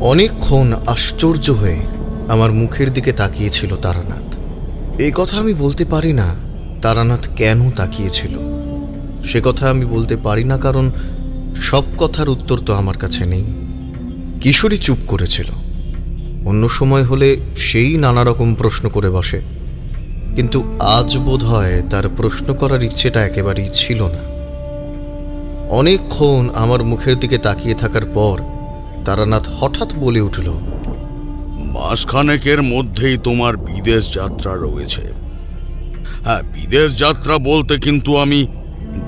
অনেকক্ষণ আশ্চর্য হয়ে আমার মুখের দিকে তাকিয়েছিল তারানাথ। এই কথা আমি বলতে পারি না তারানাথ কেন তাকিয়েছিল, সে কথা আমি বলতে পারি না, কারণ সব কথার উত্তর তো আমার কাছে নেই। কিশোরী চুপ করেছিল। অন্য সময় হলে সেই নানা রকম প্রশ্ন করে বসে, কিন্তু আজ বোধ হয় তার প্রশ্ন করার ইচ্ছেটা একেবারেই ছিল না। অনেকক্ষণ আমার মুখের দিকে তাকিয়ে থাকার পর তারানাথ হঠাৎ বলে উঠল, মাসখানেকের মধ্যেই তোমার বিদেশ যাত্রা রয়েছে। হ্যাঁ, বিদেশ যাত্রা বলতে কিন্তু আমি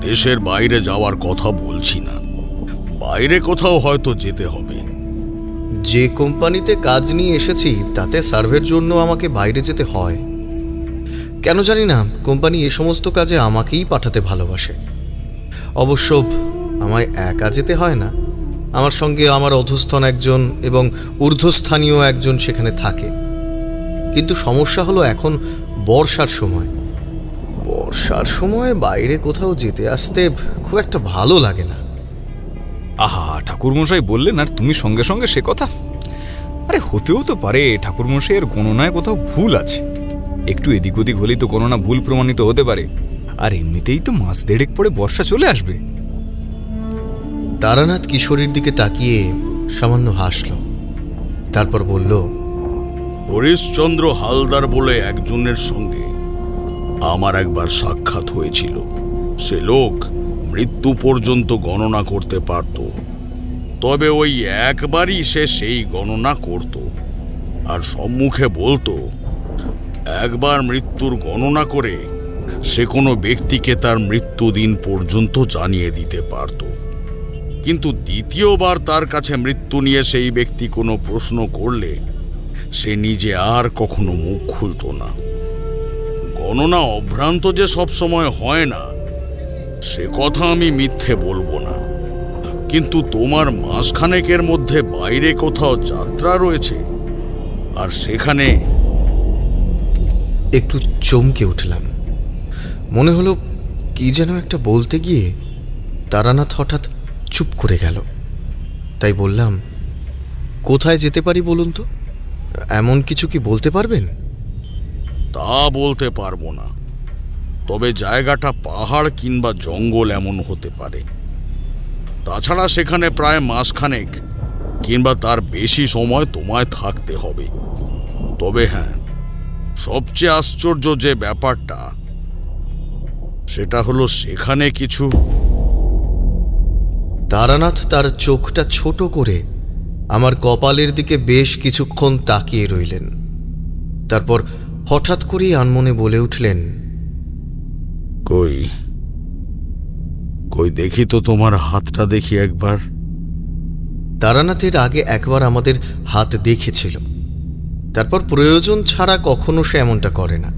দেশের বাইরে যাওয়ার কথা বলছি না, বাইরে কোথাও হয়তো যেতে হবে। যে কোম্পানিতে কাজ নিয়ে এসেছি তাতে সার্ভের জন্য আমাকে বাইরে যেতে হয়। কেন জানি না, কোম্পানি এ সমস্ত কাজে আমাকেই পাঠাতে ভালোবাসে। অবশ্য আমায় একা যেতে হয় না, আমার সঙ্গে আমার অধস্তন একজন এবং ঊর্ধ্বস্থানীয় একজন সেখানে থাকে। কিন্তু সমস্যা হলো এখন বর্ষার সময়। বর্ষার সময় বাইরে কোথাও যেতে আসতে খুব একটা ভালো লাগে না। আহা, ঠাকুরমশাই বললেন আর তুমি সঙ্গে সঙ্গে সে কথা। আরে হতেও তো পারে ঠাকুরমশাইয়ের গণনায় কোথাও ভুল আছে, একটু এদিক ওদিক হলেই তো গণনা ভুল প্রমাণিত হতে পারে। আর এমনিতেই তো মাস দেড়েক পরে বর্ষা চলে আসবে। তারানাথ কিশোরীর দিকে তাকিয়ে সামান্য হাসল, তারপর বলল, হরিশচন্দ্র হালদার বলে একজনের সঙ্গে আমার একবার সাক্ষাৎ হয়েছিল। সে লোক মৃত্যু পর্যন্ত গণনা করতে পারত, তবে ওই একবারই সে সেই গণনা করত আর সম্মুখে বলতো, একবার মৃত্যুর গণনা করে সে কোনো ব্যক্তিকে তার মৃত্যুদিন পর্যন্ত জানিয়ে দিতে পারত, কিন্তু দ্বিতীয়বার তার কাছে মৃত্যু নিয়ে সেই ব্যক্তি কোনো প্রশ্ন করলে সে নিজে আর কখনো মুখ খুলত না। গণনা অভ্রান্ত যে সব সময় হয় না সে কথা আমি মিথ্যে বলবো না, কিন্তু তোমার মাসখানেকের মধ্যে বাইরে কোথাও যাত্রা রয়েছে, আর সেখানে। একটু চমকে উঠলাম। মনে হলো কি যেন একটা বলতে গিয়ে তারানাথ হঠাৎ চুপ করে গেল। তাই বললাম, কোথায় যেতে পারি বলুন তো? এমন কিছু কি বলতে পারবেন? তা বলতে পারবো না, তবে জায়গাটা পাহাড় কিংবা জঙ্গল এমন হতে পারে। তাছাড়া সেখানে প্রায় মাসখানেক কিংবা তার বেশি সময় তোমায় থাকতে হবে। তবে হ্যাঁ, সবচেয়ে আশ্চর্য যে ব্যাপারটা সেটা হলো সেখানে কিছু। তারানাথ তার চোখটা ছোট করে আমার কপালের দিকে বেশ কিছুক্ষণ তাকিয়ে রইলেন। তারপর হঠাৎ করেই আনমনে বলে উঠলেন, কই কই দেখি তো, তোমার হাতটা দেখি একবার। তারানাথের আগে একবার আমাদের হাত দেখেছিল, তারপর প্রয়োজন ছাড়া কখনো সে এমনটা করে না।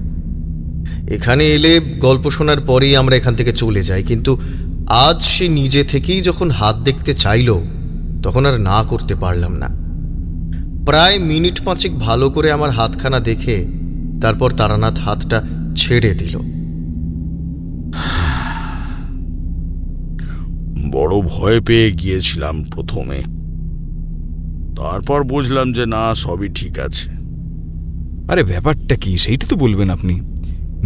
এখানে এলে গল্প শোনার পরেই আমরা এখান থেকে চলে যাই, কিন্তু আজ সে নিজে থেকেই যখন হাত দেখতে চাইল তখন আর না করতে পারলাম না। প্রায় মিনিট পাঁচেক ভালো করে আমার হাতখানা দেখে তারপর তারানাথ হাতটা ছেড়ে দিল। বড় ভয় পেয়ে গিয়েছিলাম প্রথমে, তারপর বুঝলাম যে না, সবই ঠিক আছে। আরে ব্যাপারটা কি সেইটা তো বলবেন আপনি।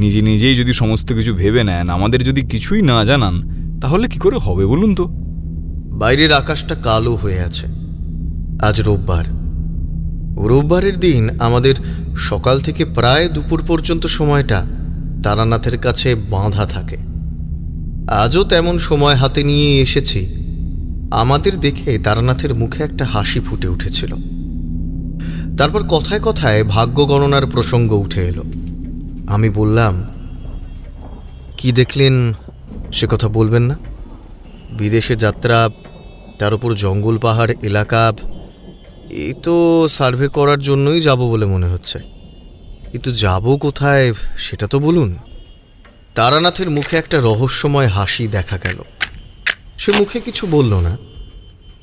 নিজে নিজেই যদি সমস্ত কিছু ভেবে নেন, আমাদের যদি কিছুই না জানান, তাহলে কি করে হবে বলুন তো? বাইরের আকাশটা কালো হয়ে আছে। আজ রোববার। রোববারের দিন আমাদের সকাল থেকে প্রায় দুপুর পর্যন্ত সময়টা তারানাথের কাছে বাঁধা থাকে। আজও তেমন সময় হাতে নিয়ে এসেছি। আমাদের দেখে তারানাথের মুখে একটা হাসি ফুটে উঠেছিল। তারপর কথায় কথায় ভাগ্য গণনার প্রসঙ্গ উঠে এলো। আমি বললাম, কি দেখলেন সে কথা বলবেন না? বিদেশে যাত্রা, তার উপর জঙ্গল পাহাড় এলাকা, এই তো সার্ভে করার জন্যই যাব বলে মনে হচ্ছে, কিন্তু যাব কোথায় সেটা তো বলুন। তারানাথের মুখে একটা রহস্যময় হাসি দেখা গেল। সে মুখে কিছু বলল না,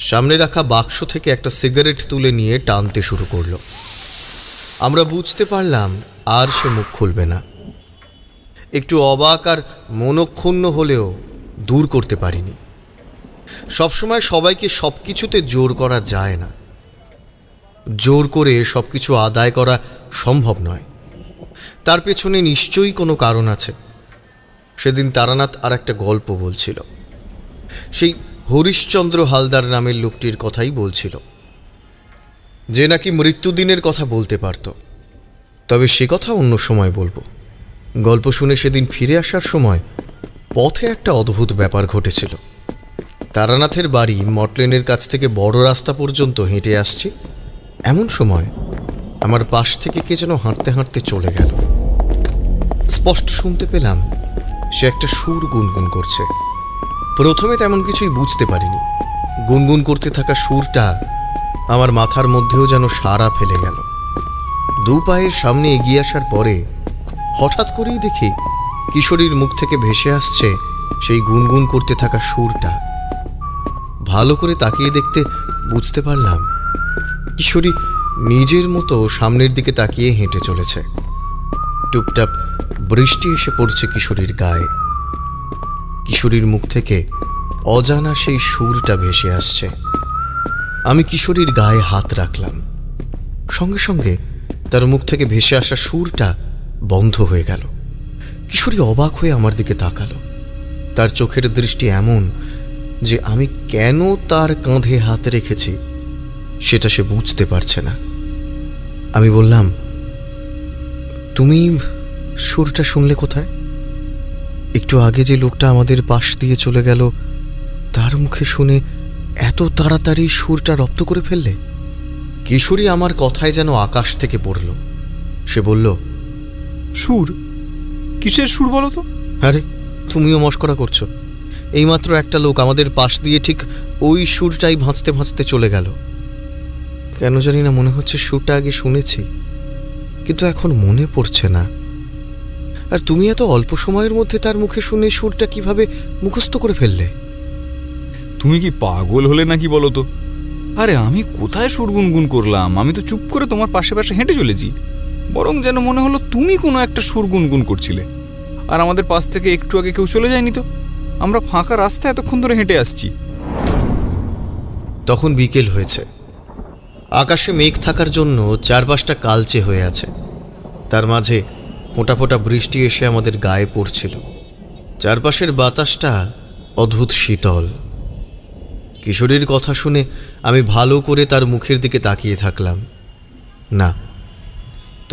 সামনে রাখা বাক্স থেকে একটা সিগারেট তুলে নিয়ে টানতে শুরু করল। আমরা বুঝতে পারলাম আর সে মুখ খুলবে না। একটু অবাক আর মনক্ষুণ্ণ হলেও দূর করতে পারিনি। সবসময় সবাইকে সব কিছুতে জোর করা যায় না। জোর করে সবকিছু আদায় করা সম্ভব নয়। তার পেছনে নিশ্চয়ই কোনো কারণ আছে। সেদিন তারানাথ আর একটা গল্প বলছিল। সেই হরিশ্চন্দ্র হালদার নামের লোকটির কথাই বলছিল, যে নাকি মৃত্যুদিনের কথা বলতে পারত। তবে সে কথা অন্য সময় বলবো। গল্প শুনে সেদিন ফিরে আসার সময় পথে একটা অদ্ভুত ব্যাপার ঘটেছিল। তারানাথের বাড়ি মটলেনের কাছ থেকে বড় রাস্তা পর্যন্ত হেঁটে আসছি, এমন সময় আমার পাশ থেকে কে যেন হাঁটতে হাঁটতে চলে গেল। স্পষ্ট শুনতে পেলাম সে একটা সুর গুনগুন করছে। প্রথমে তেমন কিছুই বুঝতে পারিনি। গুনগুন করতে থাকা সুরটা আমার মাথার মধ্যেও যেন সাড়া ফেলে গেল। দু পায়ের সামনে এগিয়ে আসার পরে হঠাৎ করেই দেখি কিশোরীর মুখ থেকে ভেসে আসছে সেই গুনগুন করতে থাকা সুরটা। ভালো করে তাকিয়ে দেখতে বুঝতে পারলাম কিশোরী নিজের মতো সামনের দিকে তাকিয়ে হেঁটে চলেছে। টুপটাপ বৃষ্টি এসে পড়ছে কিশোরীর গায়ে। কিশোরীর মুখ থেকে অজানা সেই সুরটা ভেসে আসছে। আমি কিশোরীর গায়ে হাত রাখলাম, সঙ্গে সঙ্গে তার মুখ থেকে ভেসে আসা সুরটা বন্ধ হয়ে গেল। কিশোরী অবাক হয়ে আমার দিকে তাকালো। তার চোখের দৃষ্টি এমন যে আমি কেন তার কাঁধে হাত রেখেছি সেটা সে বুঝতে পারছে না। আমি বললাম, তুমি সুরটা শুনলে কোথায়? একটু আগে যে লোকটা আমাদের পাশ দিয়ে চলে গেল তার মুখে শুনে এত তাড়াতাড়ি সুরটা রপ্ত করে ফেললে? কিশোরী আমার কথায় যেন আকাশ থেকে পড়ল। সে বলল, সুর? কিসের সুর বলো তো? আরে তুমিও মস্করা করছো। এইমাত্র একটা লোক আমাদের পাশ দিয়ে ঠিক ওই সুরটাই ভাঁজতে ভাঁজতে চলে গেল। কেন জানি না মনে হচ্ছে সুরটা আগে শুনেছি, কিন্তু এখন মনে পড়ছে না। আর তুমি এত অল্প সময়ের মধ্যে তার মুখে শুনে সুরটা কিভাবে মুখস্থ করে ফেললে? তুমি কি পাগল হলে নাকি বলো তো? আরে আমি কোথায় সুর গুনগুন করলাম? আমি তো চুপ করে তোমার পাশে পাশে হেঁটে চলেছি। বরং যেন মনে হলো তুমি কোনো একটা সুর গুনগুন করছিলে। আর আমাদের পাশ থেকে একটু আগে কেউ চলে যায়নি তো। আমরা ফাঁকা রাস্তায় এতক্ষণ ধরে হেঁটে আসছি। তখন বিকেল হয়েছে। আকাশে মেঘ থাকার জন্য চারপাশটা কালচে হয়ে আছে। তার মাঝে ফোঁটা ফোঁটা বৃষ্টি এসে আমাদের গায়ে পড়ছিল। চারপাশের বাতাসটা অদ্ভুত শীতল। কিশোরীর কথা শুনে আমি ভালো করে তার মুখের দিকে তাকিয়ে থাকলাম। না,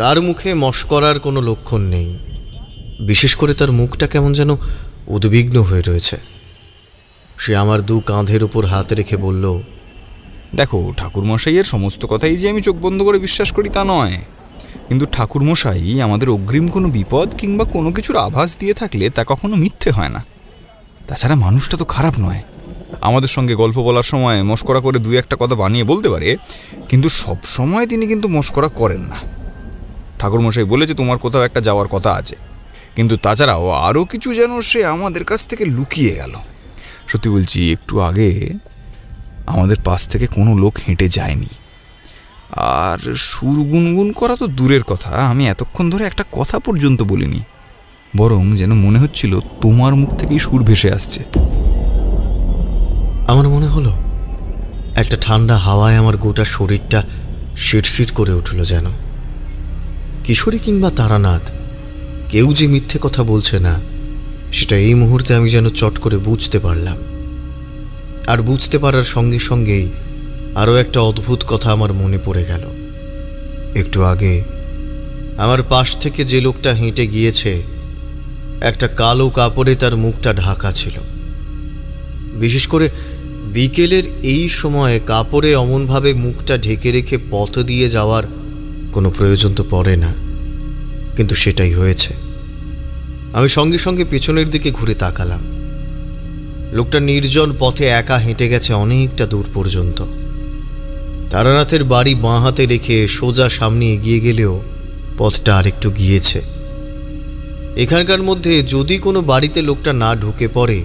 তার মুখে মশকরার কোনো লক্ষণ নেই। বিশেষ করে তার মুখটা কেমন যেন উদ্বিগ্ন হয়ে রয়েছে। সে আমার দু কাঁধের উপর হাত রেখে বলল, দেখো, ঠাকুরমশাইয়ের সমস্ত কথাই যে আমি চোখ বন্ধ করে বিশ্বাস করি তা নয়, কিন্তু ঠাকুরমশাই আমাদের অগ্রিম কোনো বিপদ কিংবা কোনো কিছুর আভাস দিয়ে থাকলে তা কখনো মিথ্যে হয় না। তাছাড়া মানুষটা তো খারাপ নয়। আমাদের সঙ্গে গল্প বলার সময় মশকরা করে দু একটা কথা বানিয়ে বলতে পারে, কিন্তু সব সময় তিনি কিন্তু মশকরা করেন না। ঠাকুরমশাই বলেছে তোমার কোথাও একটা যাওয়ার কথা আছে, কিন্তু তাছাড়াও আরও কিছু যেন সে আমাদের কাছ থেকে লুকিয়ে গেল। সত্যি বলছি, একটু আগে আমাদের পাশ থেকে কোনো লোক হেঁটে যায়নি। আর সুর গুনগুন করা তো দূরের কথা, আমি এতক্ষণ ধরে একটা কথা পর্যন্ত বলিনি। বরং যেন মনে হচ্ছিল তোমার মুখ থেকেই সুর ভেসে আসছে। আমার মনে হলো একটা ঠান্ডা হাওয়ায় আমার গোটা শরীরটা শিটশিট করে উঠল যেন। কিশোরী কিংবা তারানাথ কেউ যে মিথ্যে কথা বলছে না সেটা এই মুহূর্তে আমি যেন চট করে বুঝতে পারলাম। আর বুঝতে পারার সঙ্গে সঙ্গেই আরও একটা অদ্ভুত কথা আমার মনে পড়ে গেল। একটু আগে আমার পাশ থেকে যে লোকটা হেঁটে গিয়েছে একটা কালো কাপড়ে তার মুখটা ঢাকা ছিল। বিশেষ করে বিকেলের এই সময়ে কাপড়ে অমনভাবে মুখটা ঢেকে রেখে পথ দিয়ে যাওয়ার কোনো প্রয়োজন তো পড়ে না, কিন্তু সেটাই হয়েছে। আমি সঙ্গে সঙ্গে পেছনের দিকে ঘুরে তাকালাম। লোকটা নির্জন পথে একা হেঁটে গেছে অনেকটা দূর পর্যন্ত। তারানাথের বাড়ি বাঁ হাতে রেখে সোজা সামনে এগিয়ে গেলেও পথটা আরেকটু গিয়েছে। এখানকার মধ্যে যদি কোনো বাড়িতে লোকটা না ঢুকে পড়ে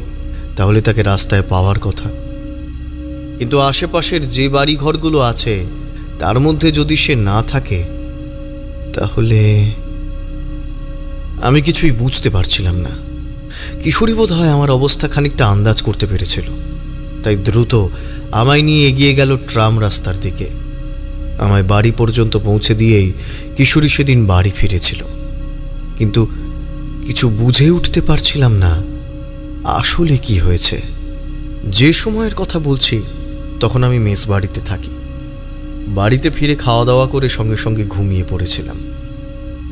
তাহলে তাকে রাস্তায় পাওয়ার কথা, কিন্তু আশেপাশের যে বাড়ি ঘরগুলো আছে তার মধ্যে যদি সে না থাকে তাহলে আমি কিছুই বুঝতে পারছিলাম না। কিশোরী বোধ হয় আমার অবস্থা খানিকটা আন্দাজ করতে পেরেছিল, তাই দ্রুত আমায় নিয়ে এগিয়ে গেল ট্রাম রাস্তার দিকে। আমায় বাড়ি পর্যন্ত পৌঁছে দিয়েই কিশোরী সেদিন বাড়ি ফিরেছিল। কিন্তু কিছু বুঝে উঠতে পারছিলাম না আসলে কি হয়েছে। যে সময়ের কথা বলছি তখন আমি মেস বাড়িতে থাকি। বাড়িতে ফিরে খাওয়া দাওয়া করে সঙ্গে সঙ্গে ঘুমিয়ে পড়েছিলাম।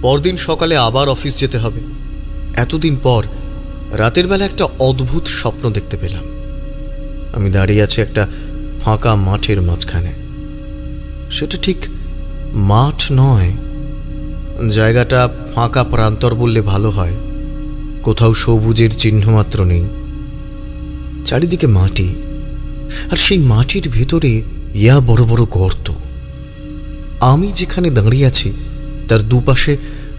পরদিন সকালে আবার অফিস যেতে হবে। এতদিন পর রাতের বেলা একটা অদ্ভুত স্বপ্ন দেখতে পেলাম। আমি দাঁড়িয়ে আছি একটা ফাঁকা মাঠের মাঝখানে। সেটা ঠিক মাঠ নয়, জায়গাটা ফাঁকা প্রান্তর বললে ভালো হয়। কোথাও সবুজের চিহ্ন মাত্র নেই, চারিদিকে মাটি, আর সেই মাটির ভেতরে ইয়া বড় বড় গর্ত। আমি যেখানে দাঁড়িয়ে আছি তার দুপাশে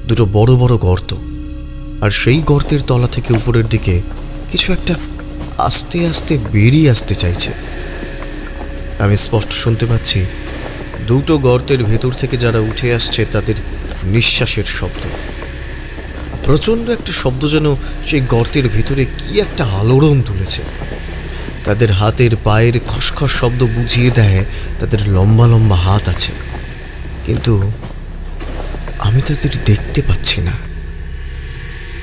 দুটো বড় বড় গর্ত, আর সেই গর্তের তলা থেকে উপরের দিকে কিছু একটা আস্তে আস্তে বেরিয়ে আসতে চাইছে। আমি স্পষ্ট শুনতে পাচ্ছি দুটো গর্তের ভেতর থেকে যারা উঠে আসছে তাদের নিঃশ্বাসের শব্দ। প্রচণ্ড একটা শব্দ যেন সেই গর্তের ভেতরে কি একটা আলোড়ন তুলেছে। তাদের হাতের পায়ের খসখস শব্দ বুঝিয়ে দেয় তাদের লম্বা লম্বা হাত আছে, কিন্তু আমি তাদের দেখতে পাচ্ছি না।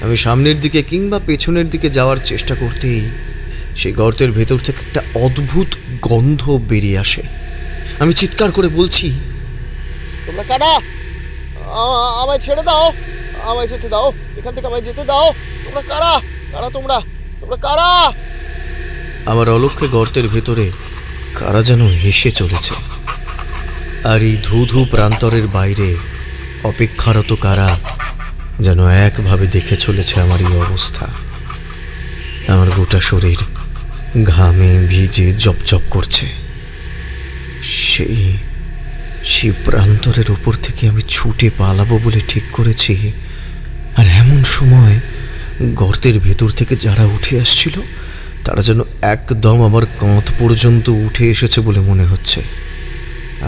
আমি সামনের দিকে কিংবা পেছনের দিকে যাওয়ার চেষ্টা করতেই সেই গর্তের ভেতর থেকে একটা অদ্ভুত গন্ধ বেরিয়ে আসে। আমি চিৎকার করে বলছি, তোমরা কারা? আমায় ছেড়ে দাও, আমায় যেতে দাও, এখান থেকে আমায় যেতে দাও। তোমরা কারা? কারা তোমরা? তোমরা কারা? আমার অলক্ষ্যে গর্তের ভেতরে কারা যেন হেসে চলেছে, আর এই ধূ ধূ প্রান্তরের বাইরে অপেক্ষারত কারা যেন একভাবে দেখে চলেছে আমার এই অবস্থা। আমার গোটা শরীর ঘামে ভিজে জপজপ করছে। সেই প্রান্তরের উপর থেকে আমি ছুটে পালাবো বলে ঠিক করেছি, আর এমন সময় গর্তের ভেতর থেকে যারা উঠে আসছিল তারা যেন একদম আমার কাঁধ পর্যন্ত উঠে এসেছে বলে মনে হচ্ছে।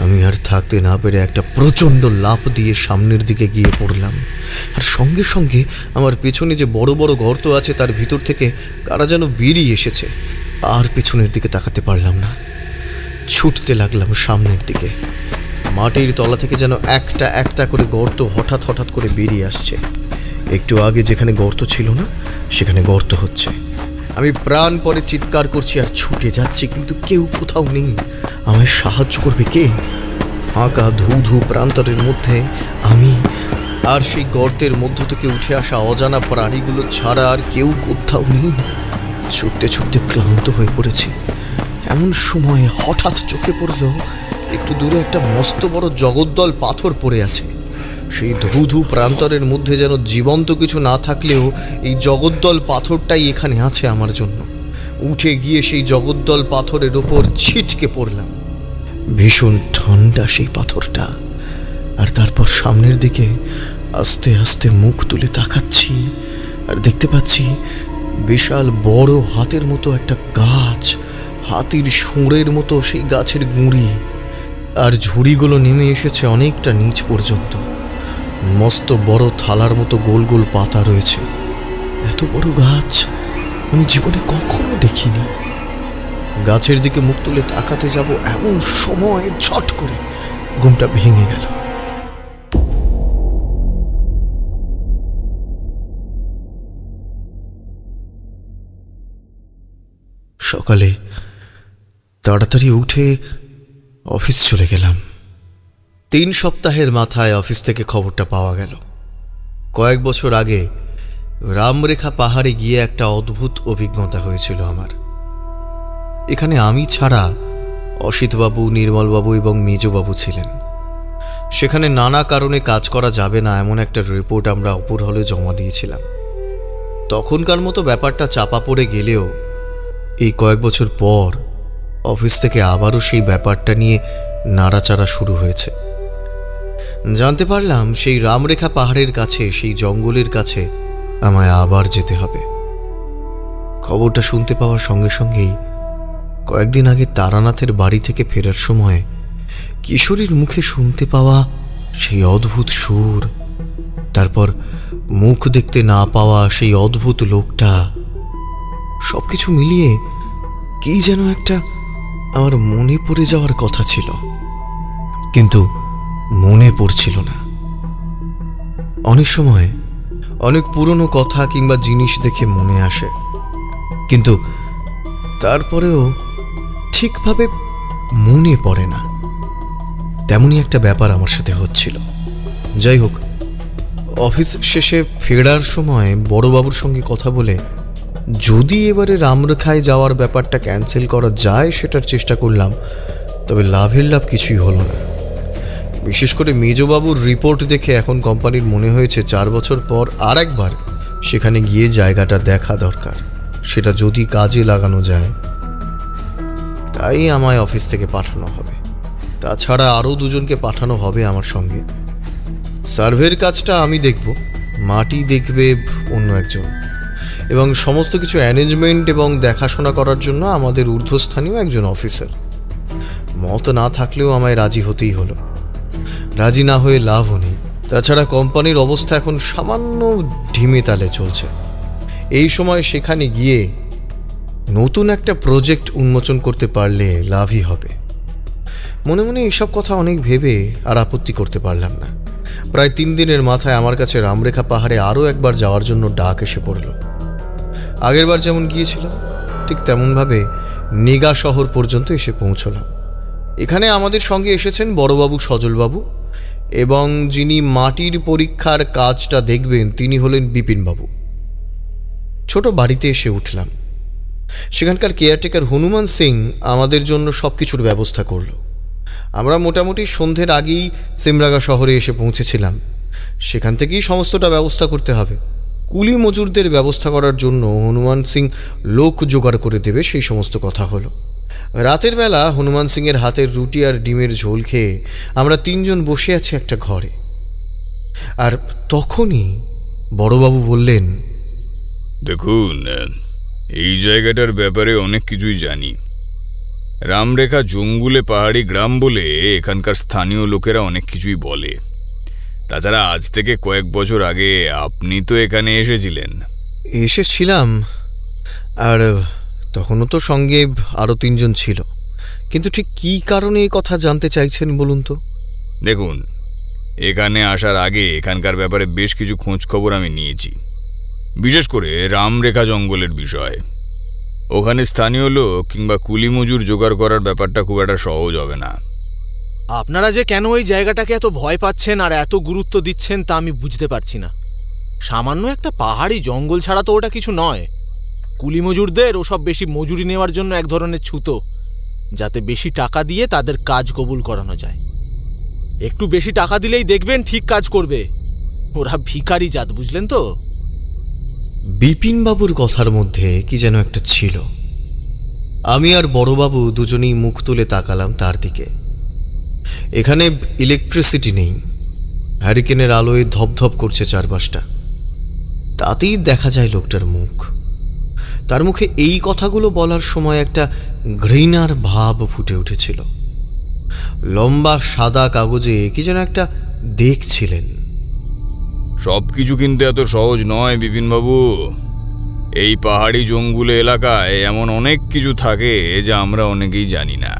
আমি আর থাকতে না পেরে একটা প্রচণ্ড লাফ দিয়ে সামনের দিকে গিয়ে পড়লাম, আর সঙ্গে সঙ্গে আমার পেছনে যে বড় বড় গর্ত আছে তার ভিতর থেকে কারা যেন বেরিয়ে এসেছে। আর পেছনের দিকে তাকাতে পারলাম না, ছুটতে লাগলাম সামনের দিকে। মাটির তলা থেকে যেন একটা একটা করে গর্ত হঠাৎ হঠাৎ করে বেরিয়ে আসছে। একটু আগে যেখানে গর্ত ছিল না সেখানে গর্ত হচ্ছে। আমি প্রাণ পরে চিৎকার করছি আর ছুটে যাচ্ছি, কিন্তু কেউ কোথাও নেই। আমায় সাহায্য করবে কে? ফাঁকা ধূ ধূ প্রান্তরের মধ্যে আমি আর সেই গর্তের মধ্য থেকে উঠে আসা অজানা প্রাণীগুলো ছাড়া আর কেউ কোথাও নেই। ছুটতে ছুটতে ক্লান্ত হয়ে পড়েছি। এমন সময় হঠাৎ চোখে পড়ল একটু দূরে একটা মস্ত বড় জগদ্দল পাথর পড়ে আছে। সেই ধূ ধূ প্রান্তরের মধ্যে যেন জীবন্ত কিছু না থাকলেও এই জগদ্দল পাথরটাই এখানে আছে আমার জন্য। উঠে গিয়ে সেই জগদ্দল পাথরের ওপর ছিটকে পড়লাম। ভীষণ ঠান্ডা সেই পাথরটা। আর তারপর সামনের দিকে আস্তে আস্তে মুখ তুলে তাকাচ্ছি, আর দেখতে পাচ্ছি বিশাল বড় হাতের মতো একটা গাছ, হাতির সুঁড়ের মতো সেই গাছের গুঁড়ি, আর ঝুড়িগুলো নেমে এসেছে অনেকটা নিচ পর্যন্ত। মস্ত বড় থালার মতো গোল গোল পাতা রয়েছে। এত বড় গাছ আমি জীবনে কখনো দেখিনি। গাছের দিকে মুখ তুলে তাকাতে যাব এমন সময় ঝট করে ঘুমটা ভেঙে গেল। সকালে তাড়াতাড়ি উঠে অফিস চলে গেলাম। 3 সপ্তাহের মাথায় অফিস থেকে খবরটা পাওয়া গেল। কয়েক বছর আগে রামরেখা পাহাড়ে গিয়ে একটা অদ্ভুত অভিজ্ঞতা হয়েছিল আমার। এখানে আমি ছাড়া অসিতবাবু, নির্মলবাবু এবং মেজবাবু ছিলেন। সেখানে নানা কারণে কাজ করা যাবে না এমন একটা রিপোর্ট আমরা অপর হলে জমা দিয়েছিলাম। তখনকার মতো ব্যাপারটা চাপা পড়ে গেলেও এই কয়েক বছর পর অফিস থেকে আবারও সেই ব্যাপারটা নিয়ে নাড়াচাড়া শুরু হয়েছে। জানতে পারলাম সেই রামরেখা পাহাড়ের কাছে, সেই জঙ্গলের কাছে আমায় আবার যেতে হবে। খবরটা শুনতে পাওয়ার সঙ্গে সঙ্গেই কয়েকদিন আগে তারানাথের বাড়ি থেকে ফেরার সময় কিশোরীর মুখে শুনতে পাওয়া সেই অদ্ভুত সুর, তারপর মুখ দেখতে না পাওয়া সেই অদ্ভুত লোকটা, সবকিছু মিলিয়ে কি যেন একটা আমার মনে পড়ে যাওয়ার কথা ছিল। কিন্তু মনে পড়ছিল না। অনেক সময় অনেক পুরনো কথা কিংবা জিনিস দেখে মনে আসে, কিন্তু তারপরেও ঠিকভাবে মনে পড়ে না। তেমনই একটা ব্যাপার আমার সাথে হচ্ছিল। যাই হোক, অফিস শেষে ফেরার সময় বড়বাবুর সঙ্গে কথা বলে যদি এবারে রামরেখায় যাওয়ার ব্যাপারটা ক্যান্সেল করা যায় সেটার চেষ্টা করলাম, তবে লাভের লাভ কিছুই হলো না। বিশেষ করে মেজবাবুর রিপোর্ট দেখে এখন কোম্পানির মনে হয়েছে 4 বছর পর আর একবার সেখানে গিয়ে জায়গাটা দেখা দরকার, সেটা যদি কাজে লাগানো যায়। তাই আমায় অফিস থেকে পাঠানো হবে। তাছাড়া আরও 2 জনকে পাঠানো হবে আমার সঙ্গে। সার্ভের কাজটা আমি দেখব, মাটি দেখবে অন্য একজন, এবং সমস্ত কিছু অ্যারেঞ্জমেন্ট এবং দেখাশোনা করার জন্য আমাদের ঊর্ধ্বস্থানীয় একজন অফিসার। মত না থাকলেও আমায় রাজি হতেই হলো। রাজি না হয়ে লাভও নেই। তাছাড়া কোম্পানির অবস্থা এখন সামান্য ঢিমে তালে চলছে। এই সময় সেখানে গিয়ে নতুন একটা প্রজেক্ট উন্মোচন করতে পারলে লাভই হবে। মনে মনে এইসব কথা অনেক ভেবে আর আপত্তি করতে পারলাম না। প্রায় 3 দিনের মাথায় আমার কাছে রামরেখা পাহাড়ে আরও একবার যাওয়ার জন্য ডাক এসে পড়ল। আগেরবার যেমন গিয়েছিলাম ঠিক তেমনভাবে নিগা শহর পর্যন্ত এসে পৌঁছলাম। এখানে আমাদের সঙ্গে এসেছেন বড়বাবু সজলবাবু, এবং যিনি মাটির পরীক্ষার কাজটা দেখবেন তিনি হলেন বিপিনবাবু। ছোট বাড়িতে এসে উঠলাম। সেখানকার কেয়ারটেকার হনুমান সিং আমাদের জন্য সব কিছুর ব্যবস্থা করল। আমরা মোটামুটি সন্ধ্যের আগেই সিমরাগা শহরে এসে পৌঁছেছিলাম। সেখান থেকেই সমস্তটা ব্যবস্থা করতে হবে। কুলি মজুরদের ব্যবস্থা করার জন্য হনুমান সিং লোক জোগাড় করে দেবে, সেই সমস্ত কথা হলো। রাতের বেলা হনুমান সিংয়ের হাতের রুটি আর ডিমের ঝোল খেয়ে আমরা 3 জন বসে আছি একটা ঘরে। আর তখনই বড়বাবু বললেন, দেখুন, এই জায়গাটার ব্যাপারে অনেক কিছুই জানি। রামরেখা জঙ্গুলে পাহাড়ি গ্রাম বলে এখানকার স্থানীয় লোকেরা অনেক কিছুই বলে। তাছাড়া আজ থেকে কয়েক বছর আগে আপনি তো এখানে এসেছিলেন। এসেছিলাম, আর তখনও তো সঙ্গে আরও 3 জন ছিল। কিন্তু ঠিক কী কারণে এই কথা জানতে চাইছেন বলুন তো? দেখুন, এখানে আসার আগে এখানকার ব্যাপারে বেশ কিছু খোঁজ খবর আমি নিয়েছি, বিশেষ করে রামরেখা জঙ্গলের বিষয়ে। ওখানে স্থানীয় লোক কিংবা কুলি মজুর জোগাড় করার ব্যাপারটা খুব একটা সহজ হবে না। আপনারা যে কেন ওই জায়গাটাকে এত ভয় পাচ্ছেন আর এত গুরুত্ব দিচ্ছেন তা আমি বুঝতে পারছি না। সামান্য একটা পাহাড়ি জঙ্গল ছাড়া তো ওটা কিছু নয়। কুলি মজুরদের ওসব বেশি মজুরি নেওয়ার জন্য এক ধরনের ছুতো, যাতে বেশি টাকা দিয়ে তাদের কাজ কবুল করানো যায়। একটু বেশি টাকা দিলেই দেখবেন ঠিক কাজ করবে। ওরা ভিখারি জাত, বুঝলেন তো? বিপিনবাবুর কথার মধ্যে কি যেন একটা ছিল। আমি আর বড়বাবু দুজনেই মুখ তুলে তাকালাম তার দিকে। এখানে ইলেকট্রিসিটি নেই। হ্যারিকেনের আলোয় ধপধপ করছে চারপাশটা। তাতেই দেখা যায় লোকটার মুখ। তার মুখে এই কথাগুলো বলার সময় একটা ঘৃণার ভাব ফুটে উঠেছিল। লম্বা সাদা কাগজে কি যেন একটা দেখছিলেন। সব কিছু কিন্তু এত সহজ নয় বিপিনবাবু। এই পাহাড়ি জঙ্গুলে এলাকায় এমন অনেক কিছু থাকে যা আমরা অনেকেই জানি না।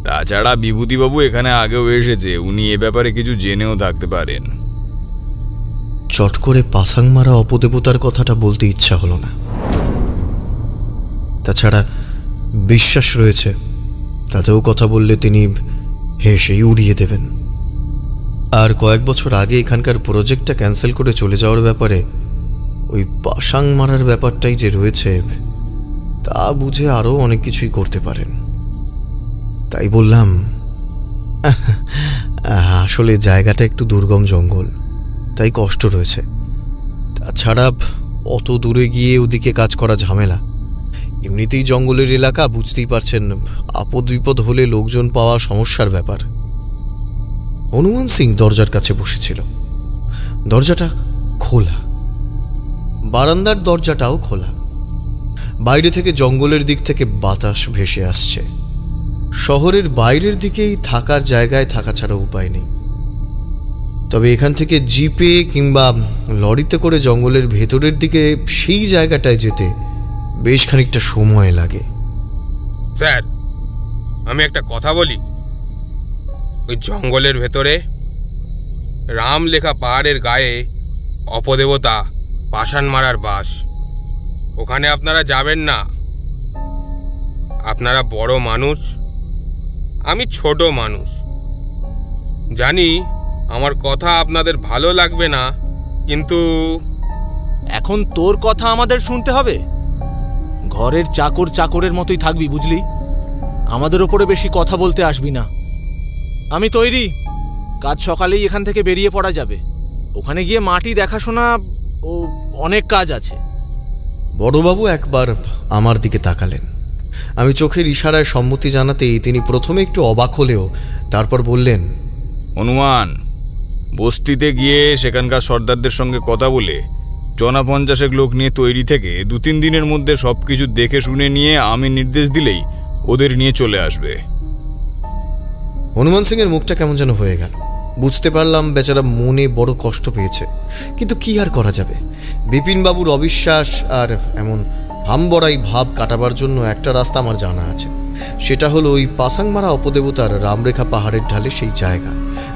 তাছাড়া বিভূতিবাবু এখানে আগেও এসেছে, উনি এ ব্যাপারে কিছু জেনেও থাকতে পারেন। চট করে পাসাং মারা অপদেবতার কথাটা বলতে ইচ্ছা হলো না। তাছাড়া বিশ্বাস রয়েছে, তাতেও কথা বললে তিনি হেসেই উড়িয়ে দেবেন। আর কয়েক বছর আগে এখানকার প্রজেক্টটা ক্যান্সেল করে চলে যাওয়ার ব্যাপারে ওই পাসাং মারার ব্যাপারটাই যে রয়েছে তা বুঝে আরও অনেক কিছুই করতে পারেন। তাই বললাম, আসলে জায়গাটা একটু দুর্গম জঙ্গল, তাই কষ্ট রয়েছে। তাছাড়া অত দূরে গিয়ে ওদিকে কাজ করা ঝামেলা। এমনিতেই জঙ্গলের এলাকা, বুঝতেই পারছেন, আপদ বিপদ হলে লোকজন পাওয়া সমস্যার ব্যাপার। হনুমান সিং দরজার কাছে বসেছিল। দরজাটা খোলা, বারান্দার দরজাটাও খোলা। বাইরে থেকে জঙ্গলের দিক থেকে বাতাস ভেসে আসছে। শহরের বাইরের দিকেই থাকার জায়গায় থাকা ছাড়া উপায় নেই। তবে এখান থেকে জিপে কিংবা লরিতে করে জঙ্গলের ভেতরের দিকে সেই জায়গাটায় যেতে বেশ খানিকটা সময় লাগে। স্যার, আমি একটা কথা বলি। ওই জঙ্গলের ভেতরে রাম লেখা পাহাড়ের গায়ে অপদেবতা পাষাণ মারার বাস। ওখানে আপনারা যাবেন না। আপনারা বড় মানুষ, আমি ছোট মানুষ। জানি আমার কথা আপনাদের ভালো লাগবে না, কিন্তু এখন তোর কথা আমাদের শুনতে হবে? ঘরের চাকরের মতোই থাকবি, বুঝলি? আমাদের ওপরে বেশি কথা বলতে আসবি না। আমি তৈরি, কাজ সকালেই এখান থেকে বেরিয়ে পড়া যাবে। ওখানে গিয়ে মাটি দেখাশোনা ও অনেক কাজ আছে। বড়বাবু একবার আমার দিকে তাকালেন। আমি চোখের ইশারায় সম্মতি জানাতেই তিনি প্রথমে একটু অবাক হলেও তারপর বললেন, হনুমান, বস্তিতে গিয়ে সেখানকার সর্দারদের সঙ্গে কথা বলে 50 লোক নিয়ে তৈরি থেকে 2-3 দিনের মধ্যে সব কিছু দেখে শুনে নিয়ে আমি নির্দেশ দিলেই ওদের নিয়ে চলে আসবে। হনুমান সিংয়ের মুখটা কেমন যেন হয়ে গেল। বুঝতে পারলাম বেচারা মনে বড় কষ্ট পেয়েছে, কিন্তু কি আর করা যাবে। বিপিনবাবুর অবিশ্বাস আর এমন হামবড়াই ভাব কাটাবার জন্য একটা রাস্তা আমার জানা আছে। সেটা হলো ওই পাসাংমারা অপদেবতার রামরেখা পাহাড়ের ঢালে সেই জায়গা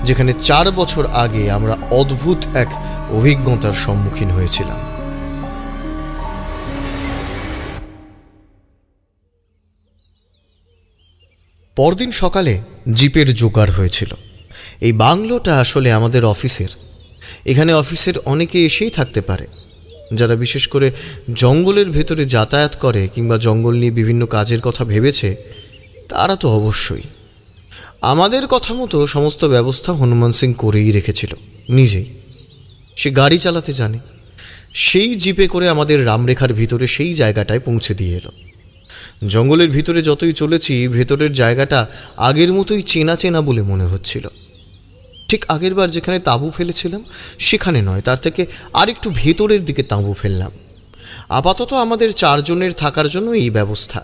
যেখানে 4 বছর আগে আমরা অদ্ভুত এক অভিজ্ঞতার সম্মুখীন হয়েছিলাম। পরদিন সকালে জিপের জোগাড় হয়েছিল। এই বাংলোটা আসলে আমাদের অফিসের। এখানে অফিসের অনেকে এসেই থাকতে পারে, যারা বিশেষ করে জঙ্গলের ভেতরে যাতায়াত করে কিংবা জঙ্গল নিয়ে বিভিন্ন কাজের কথা ভেবেছে, তারা তো অবশ্যই। আমাদের কথা মতো সমস্ত ব্যবস্থা হনুমান সিং করেই রেখেছিল নিজেই। সে গাড়ি চালাতে জানে। সেই জিপে করে আমাদের রামরেখার ভিতরে সেই জায়গাটায় পৌঁছে দিয়ে এলো। জঙ্গলের ভিতরে যতই চলেছি, ভেতরের জায়গাটা আগের মতোই চেনা চেনা বলে মনে হচ্ছিল। ঠিক আগেরবার যেখানে তাঁবু ফেলেছিলাম সেখানে নয়, তার থেকে আরেকটু ভেতরের দিকে তাঁবু ফেললাম। আপাতত আমাদের 4 জনের থাকার জন্য এই ব্যবস্থা।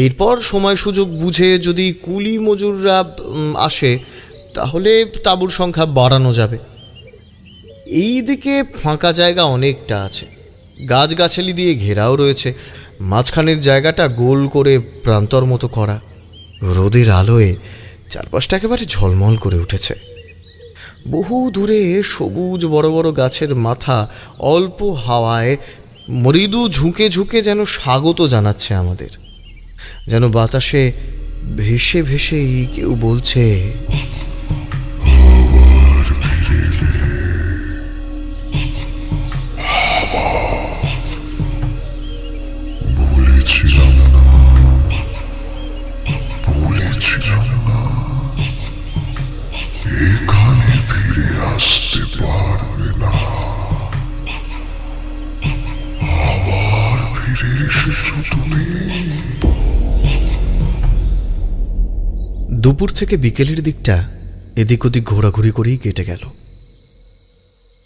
এরপর সময় সুযোগ বুঝে যদি কুলি মজুররা আসে তাহলে তাঁবুর সংখ্যা বাড়ানো যাবে। এই দিকে ফাঁকা জায়গা অনেকটা আছে, গাছগাছালি দিয়ে ঘেরাও রয়েছে। মাঝখানের জায়গাটা গোল করে প্রান্তর মতো করা। রোদের আলোয় চারপাশটা একেবারে ঝলমল করে উঠেছে। বহু দূরে সবুজ বড় বড় গাছের মাথা অল্প হাওয়ায় মৃদু ঝুঁকে ঝুঁকে যেন স্বাগত জানাচ্ছে আমাদের। যেন বাতাসে ভেসে ভেসেই কেউ বলছে, দুপুর থেকে বিকেলের দিকটা এদিক ওদিক ঘোরাঘুরি করেই কেটে গেল।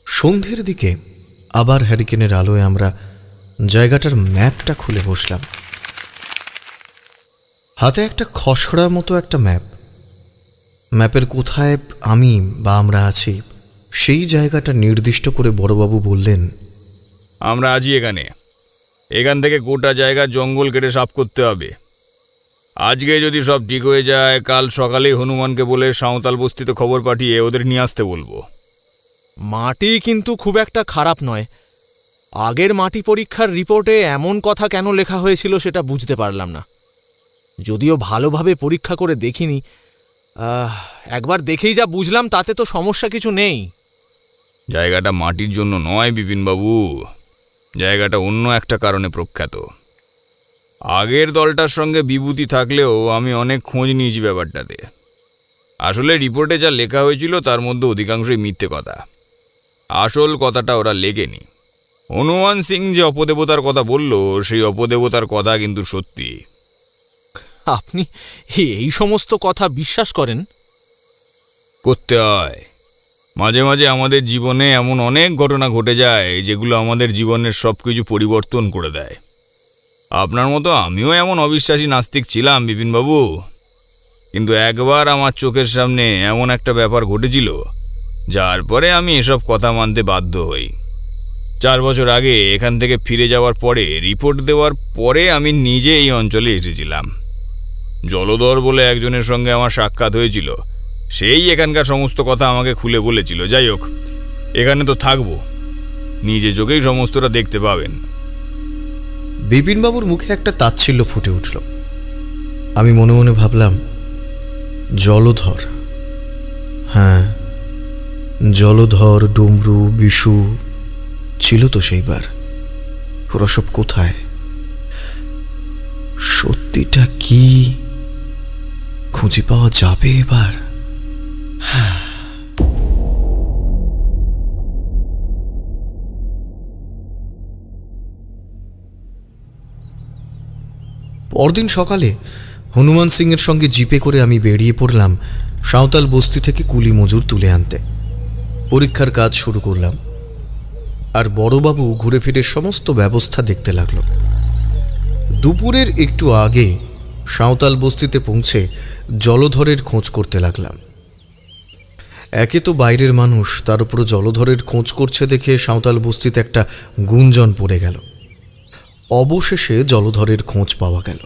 সন্ধ্যের দিকে আবার হ্যারিকেনের আলোয় আমরা জায়গাটার ম্যাপটা খুলে বসলাম। হাতে একটা খসড়া মতো একটা ম্যাপ। ম্যাপের কোথায় আমি বা আমরা আছি সেই জায়গাটা নির্দিষ্ট করে বড়বাবু বললেন, আমরা আছি এখান থেকে গোটা জায়গা জঙ্গল কেটে সাফ করতে হবে। আজকে যদি সব ঠিক হয়ে যায়, কাল সকালেই হনুমানকে বলে সাঁওতাল বস্তিতে খবর পাঠিয়ে ওদের নিয়ে আসতে বলবো। মাটি কিন্তু খুব একটা খারাপ নয়। আগের মাটি পরীক্ষার রিপোর্টে এমন কথা কেন লেখা হয়েছিল সেটা বুঝতে পারলাম না। যদিও ভালোভাবে পরীক্ষা করে দেখিনি, একবার দেখেই যা বুঝলাম তাতে তো সমস্যা কিছু নেই। জায়গাটা মাটির জন্য নয় বিপিনবাবু, জায়গাটা অন্য একটা কারণে প্রখ্যাত। আগের দলটার সঙ্গে বিভূতি থাকলেও আমি অনেক খোঁজ নিয়েছি ব্যাপারটাতে। আসলে রিপোর্টে যা লেখা হয়েছিল তার মধ্যে অধিকাংশই মিথ্যে কথা। আসল কথাটা ওরা লেখেনি। হনুমান সিং যে অপদেবতার কথা বলল, সেই অপদেবতার কথা কিন্তু সত্যি। আপনি এই সমস্ত কথা বিশ্বাস করেন? করতে হয়। মাঝে মাঝে আমাদের জীবনে এমন অনেক ঘটনা ঘটে যায় যেগুলো আমাদের জীবনের সব কিছু পরিবর্তন করে দেয়। আপনার মতো আমিও এমন অবিশ্বাসী নাস্তিক ছিলাম বিপিনবাবু, কিন্তু একবার আমার চোখের সামনে এমন একটা ব্যাপার ঘটেছিল যার পরে আমি এসব কথা মানতে বাধ্য হই। 4 বছর আগে এখান থেকে ফিরে যাওয়ার পরে, রিপোর্ট দেওয়ার পরে আমি নিজে এই অঞ্চলে এসেছিলাম। জলধর বলে একজনের সঙ্গে আমার সাক্ষাৎ হয়েছিল। সেই এখানকার সমস্ত কথা আমাকে খুলে বলেছিল। যাই হোক, এখানে তো থাকবো, নিজে চোখেই সমস্তটা দেখতে পাবেন। বিপিনবাবুর মুখে একটা তাচ্ছিল্য ফুটে উঠল। আমি মনে মনে ভাবলাম, জলধর, হ্যাঁ, জলধর, ডুমরু, বিশু ছিল তো সেইবার। ওরা সব কোথায়? সত্যিটা কি খুঁজে পাওয়া যাবে এবার? পরদিন সকালে হনুমান সিংয়ের সঙ্গে জিপে করে আমি বেরিয়ে পড়লাম সাঁওতাল বস্তি থেকে কুলি মজুর তুলে আনতে। পরীক্ষার কাজ শুরু করলাম, আর বড়বাবু ঘুরে ফিরে সমস্ত ব্যবস্থা দেখতে লাগল। দুপুরের একটু আগে সাঁওতাল বস্তিতে পৌঁছে জলধরের খোঁজ করতে লাগলাম। একে তো বাইরের মানুষ, তার উপর জলধরের খোঁজ করছে দেখে সাঁওতাল বস্তিতে একটা গুঞ্জন পড়ে গেল। অবশেষে জলধরের খোঁজ পাওয়া গেল।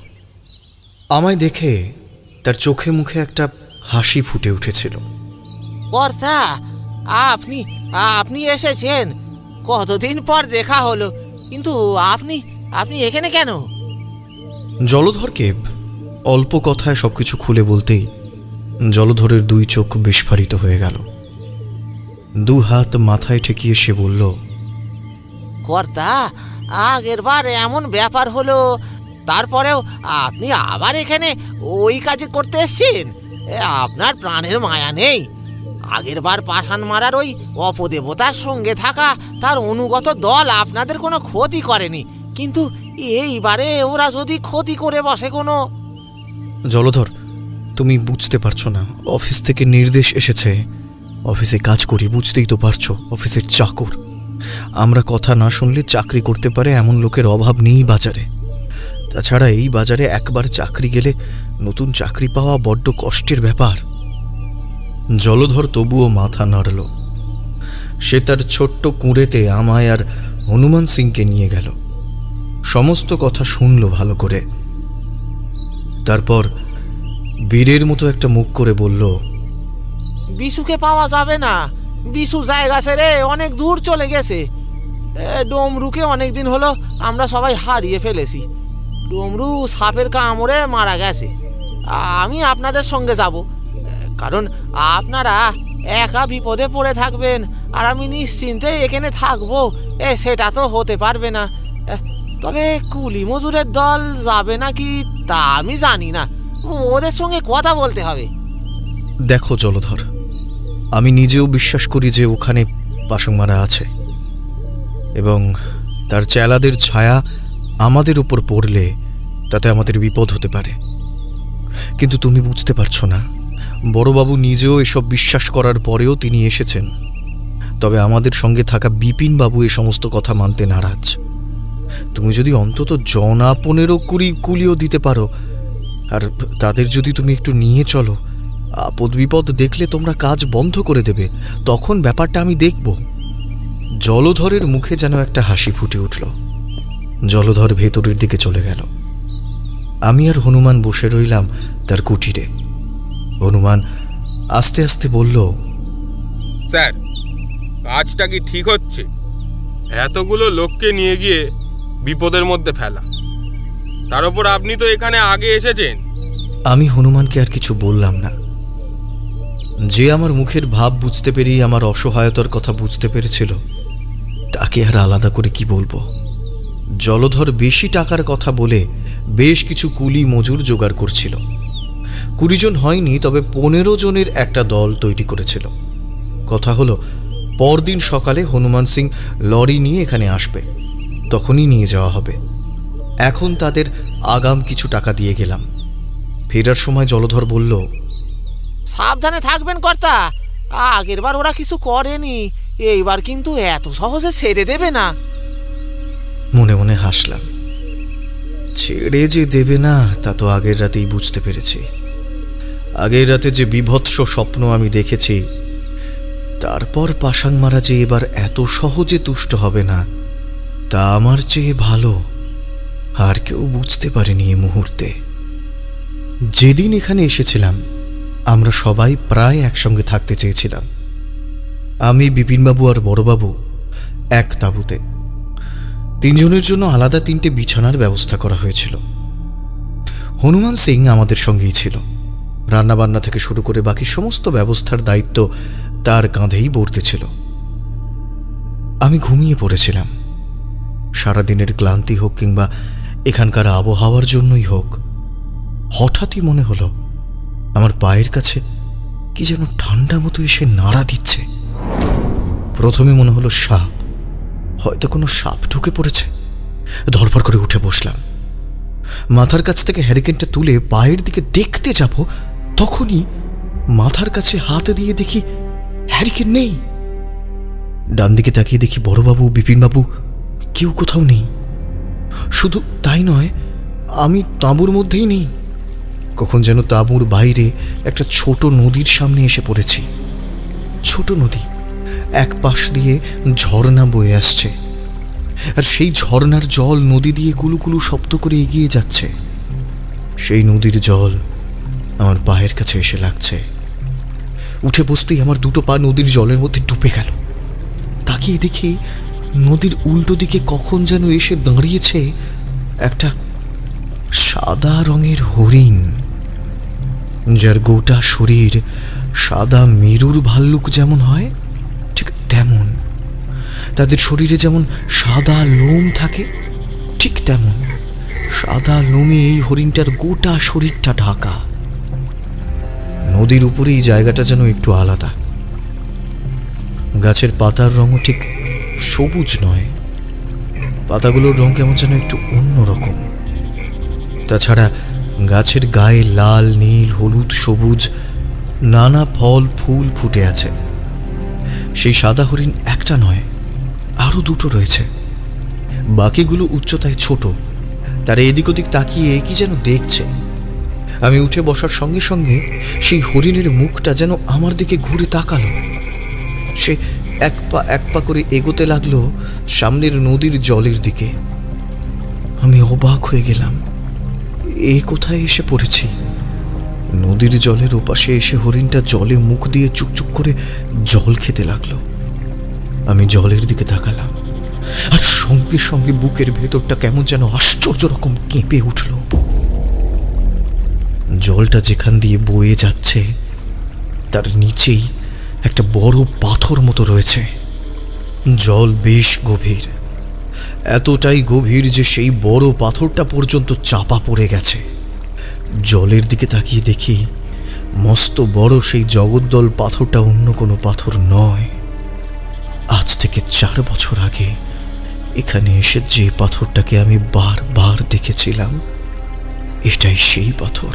আমায় দেখে তার চোখে মুখে একটা হাসি ফুটে উঠেছিল। কর্তা, আপনি আপনি এসেছেন, কতদিন পর দেখা হলো, কিন্তু আপনি আপনি এখানে কেন? জলধরকে অল্প কথায় সবকিছু খুলে বলতেই জলধরের দুই চোখ বিস্ফারিত হয়ে গেল। দু হাত মাথায় ঠেকিয়ে সে বলল, কর্তা, আগের বার এমন ব্যাপার হলো, তারপরেও আপনি আবার এখানে ওই কাজে করতে এসেছেন? আপনার প্রাণের মায়া নেই? আগের বার পাষাণ মারার ওই অপদেবতার সঙ্গে থাকা তার অনুগত দল আপনাদের কোনো ক্ষতি করেনি, কিন্তু এইবারে ওরা যদি ক্ষতি করে বসে কোনো... জলধর, তুমি বুঝতে পারছো না, অফিস থেকে নির্দেশ এসেছে, অফিসে কাজ করি, বুঝতেই তো পারছো, অফিসের চাকর আমরা। কথা না শুনলে চাকরি করতে পারে এমন লোকের অভাব নেই বাজারে। তাছাড়া এই বাজারে একবার চাকরি গেলে নতুন চাকরি পাওয়া বড্ড কষ্টের ব্যাপার। জলধর তবুও মাথা নাড়ল। সে তার ছোট্ট কুঁড়েতে আমায় আর হনুমান সিংকে নিয়ে গেল, সমস্ত কথা শুনল ভালো করে। তারপর বীরের মতো একটা মুখ করে বলল, বিশুকে পাওয়া যাবে না, বিশু জায়গা ছেড়ে অনেক দূর চলে গেছে। ডমরুকে অনেকদিন হলো আমরা সবাই হারিয়ে ফেলেছি। ডমরু সাপের কামড়ে মারা গেছে। আমি আপনাদের সঙ্গে যাব, কারণ আপনারা একা বিপদে পড়ে থাকবেন আর আমি নিশ্চিন্তে এখানে থাকবো, সেটা তো হতে পারবে না। তবে কুলি মজুরের দল যাবে নাকি তা আমি জানি না, ওদের সঙ্গে কথা বলতে হবে। দেখো জলধর, আমি নিজেও বিশ্বাস করি যে ওখানে পাশাংমারা আছে, এবং তার চেলাদের ছায়া আমাদের উপর পড়লে তাতে আমাদের বিপদ হতে পারে। কিন্তু তুমি বুঝতে পারছো না, বড়বাবু নিজেও এসব বিশ্বাস করার পরেও তিনি এসেছেন। তবে আমাদের সঙ্গে থাকা বিপিনবাবু এ সমস্ত কথা মানতে নারাজ। তুমি যদি অন্তত জনা 15-20 কুলিও দিতে পারো, আর তাদের যদি তুমি একটু নিয়ে চলো, আপদ বিপদ দেখলে তোমরা কাজ বন্ধ করে দেবে, তখন ব্যাপারটা আমি দেখব। জলধরের মুখে যেন একটা হাসি ফুটে উঠল। জলধর ভেতরের দিকে চলে গেল। আমি আর হনুমান বসে রইলাম তার কুটিরে। হনুমান আস্তে আস্তে বলল, স্যার, কাজটা কি ঠিক হচ্ছে? এতগুলো লোককে নিয়ে গিয়ে বিপদের মধ্যে ফেলা, তার উপর আপনি তো এখানে আগে এসেছেন। আমি হনুমানকে আর কিছু বললাম না। যে আমার মুখের ভাব বুঝতে পেরেই আমার অসহায়তার কথা বুঝতে পেরেছিল, তাকে আর আলাদা করে কি বলবো। জলধর বেশি টাকার কথা বলে বেশ কিছু কুলি মজুর জোগাড় করছিল। 20 জন হয়নি, তবে 15 জনের একটা দল তৈরি করেছিল। কথা হলো পরদিন সকালে হনুমান সিং লরি নিয়ে এখানে আসবে, তখনই নিয়ে যাওয়া হবে। এখন তাদের আগাম কিছু টাকা দিয়ে গেলাম। ফেরার সময় জলধর বলল, সাবধানে থাকবেন কর্তা, আগের বার ওরা কিছু করেনি, এইবার কিন্তু এত সহজে ছেড়ে দেবে না। মনে মনে হাসলাম। ছেড়ে যে দেবে না তা তো আগের রাতেই বুঝতে পেরেছি। আগের রাতে যে বিভৎস স্বপ্ন আমি দেখেছি, তারপর পাশাংমারা যে এবার এত সহজে তুষ্ট হবে না, তা আমার চেয়ে ভালো আর কেউ বুঝতে পারেনি। এই মুহূর্তে যেদিন এখানে এসেছিলাম আমরা সবাই প্রায় একসঙ্গে থাকতে চেয়েছিলাম। আমি, বিপিনবাবু আর বড়বাবু এক তাঁবুতে। 3 জনের জন্য আলাদা 3টে বিছানার ব্যবস্থা করা হয়েছিল। হনুমান সিং আমাদের সঙ্গেই ছিল। রান্নাবান্না থেকে শুরু করে বাকি সমস্ত ব্যবস্থার দায়িত্ব তার কাঁধেই বর্তেছিল। আমি ঘুমিয়ে পড়েছিলাম। সারাদিনের ক্লান্তি হোক কিংবা এখানকার আবহাওয়ার জন্যই হোক, হঠাৎই মনে হলো আমার পায়ের কাছে কি যেন ঠান্ডা মতো এসে নাড়া দিচ্ছে। প্রথমে মনে হলো সাপ, হয়তো কোনো সাপ ঢুকে পড়েছে। ধরপড় করে উঠে বসলাম। মাথার কাছ থেকে হ্যারিকেনটা তুলে পায়ের দিকে দেখতে যাব, তখনই মাথার কাছে হাত দিয়ে দেখি হ্যারিকেন নেই। ডান দিকে তাকিয়ে দেখি বড়বাবু, বিপিনবাবু কেউ কোথাও নেই। শুধু তাই নয়, আমি তাঁবুর মধ্যেই নেই। কখন যেন তাঁবুর বাইরে একটা ছোট নদীর সামনে এসে পড়েছি। ছোট নদী, এক পাশ দিয়ে ঝর্ণা বয়ে আসছে, আর সেই ঝর্ণার জল নদী দিয়ে গুলুগুলু শব্দ করে এগিয়ে যাচ্ছে। সেই নদীর জল আমার পায়ের কাছে এসে লাগছে। উঠে বসতেই আমার 2টো পা নদীর জলের মধ্যে ডুবে গেল। তাকিয়ে দেখি নদীর উল্টো দিকে কখন যেন এসে দাঁড়িয়েছে একটা সাদা রঙের হরিণ, যার গোটা শরীর সাদা মেরুর ভাল্লুক যেমন হয় ঠিক তেমন। তাদের শরীরে যেমন সাদা লোম থাকে ঠিক তেমন সাদা লোমে এই হরিণটার গোটা শরীরটা ঢাকা। নদীর উপরে এই জায়গাটা যেন একটু আলাদা। গাছের পাতার রঙও ঠিক সবুজ নয়, পাতাগুলোর রং কেমন যেন একটু অন্যরকম। তাছাড়া গাছের গায়ে লাল, নীল, হলুদ, সবুজ নানা ফল ফুল ফুটে আছে। সেই সাদা হরিণ একটা নয়, আরো 2টো রয়েছে। বাকিগুলো উচ্চতায় ছোট। তারা এদিক ওদিক তাকিয়ে কি যেন দেখছে। আমি উঠে বসার সঙ্গে সঙ্গে সেই হরিণের মুখটা যেন আমার দিকে ঘুরে তাকালো। সে এক পা করে এগোতে লাগলো সামনের নদীর জলের দিকে। আমি অবাক হয়ে গেলাম, এ কোথায় এসে পড়েছি? নদীর জলের ওপাশে এসে হরিণটা জলে মুখ দিয়ে চুকচুক করে জল খেতে লাগলো। আমি জলের দিকে তাকালাম, আর সঙ্গে সঙ্গে বুকের ভেতরটা কেমন যেন আশ্চর্য রকম কেঁপে উঠল। জলটা যেখান দিয়ে বয়ে যাচ্ছে তার নিচেই একটা বড় পাথর মতো রয়েছে। জল বেশ গভীর, এতটাই গভীর যে সেই বড় পাথরটা পর্যন্ত চাপা পড়ে গেছে। জলের দিকে তাকিয়ে দেখি মস্ত বড় সেই জগদ্দল পাথরটা অন্য কোনো পাথর নয়। আজ থেকে 4 বছর আগে এখানে এসে যে পাথরটাকে আমি বারবার দেখেছিলাম, এটাই সেই পাথর।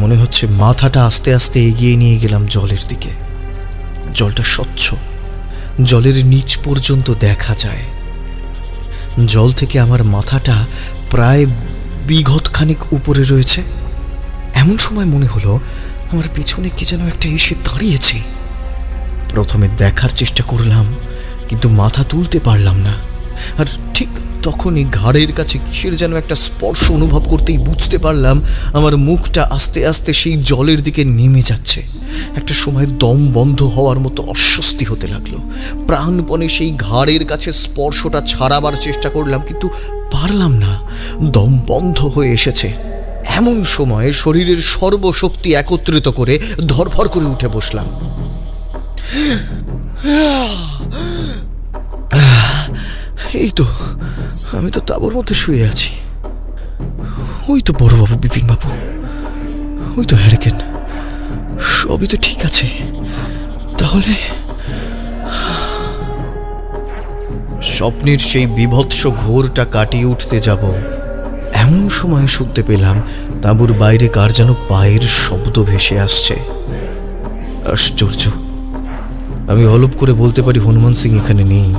মনে হচ্ছে মাথাটা আস্তে আস্তে এগিয়ে নিয়ে গেলাম জলের দিকে। জলটা স্বচ্ছ, জলের নিচ পর্যন্ত দেখা যায়। জল থেকে আমার মাথাটা প্রায় বিঘত খানিক উপরে রয়েছে। এমন সময় মনে হলো আমার পেছনে কি যেন একটা এসে দাঁড়িয়েছে। প্রথমে দেখার চেষ্টা করলাম, কিন্তু মাথা তুলতে পারলাম না। আর ঠিক তখনই ঘাড়ের কাছে কিসের যেন একটা স্পর্শ অনুভব করতেই বুঝতে পারলাম আমার মুখটা আস্তে আস্তে সেই জলের দিকে নেমে যাচ্ছে। একটা সময় দম বন্ধ হওয়ার মতো অস্বস্তি হতে লাগলো। প্রাণপণে সেই ঘাড়ের কাছে স্পর্শটা ছাড়াবার চেষ্টা করলাম, কিন্তু পারলাম না। দম বন্ধ হয়ে এসেছে। এমন সময় শরীরের সর্বশক্তি একত্রিত করে ধরফর করে উঠে বসলাম। এই তো, আমি তো তাঁবুর মধ্যে শুয়ে আছি। ওই তো বড়বাবু, বিপিনবাবু, ওই তো হ্যারিকেন, সবই তো ঠিক আছে। তাহলে স্বপ্নের সেই বিভৎস ঘোরটা কাটিয়ে উঠতে যাব এমন সময় শুনতে পেলাম তাঁবুর বাইরে কার যেন পায়ের শব্দ ভেসে আসছে। আশ্চর্য, আমি অলপ করে বলতে পারি হনুমান সিং এখানে নেই।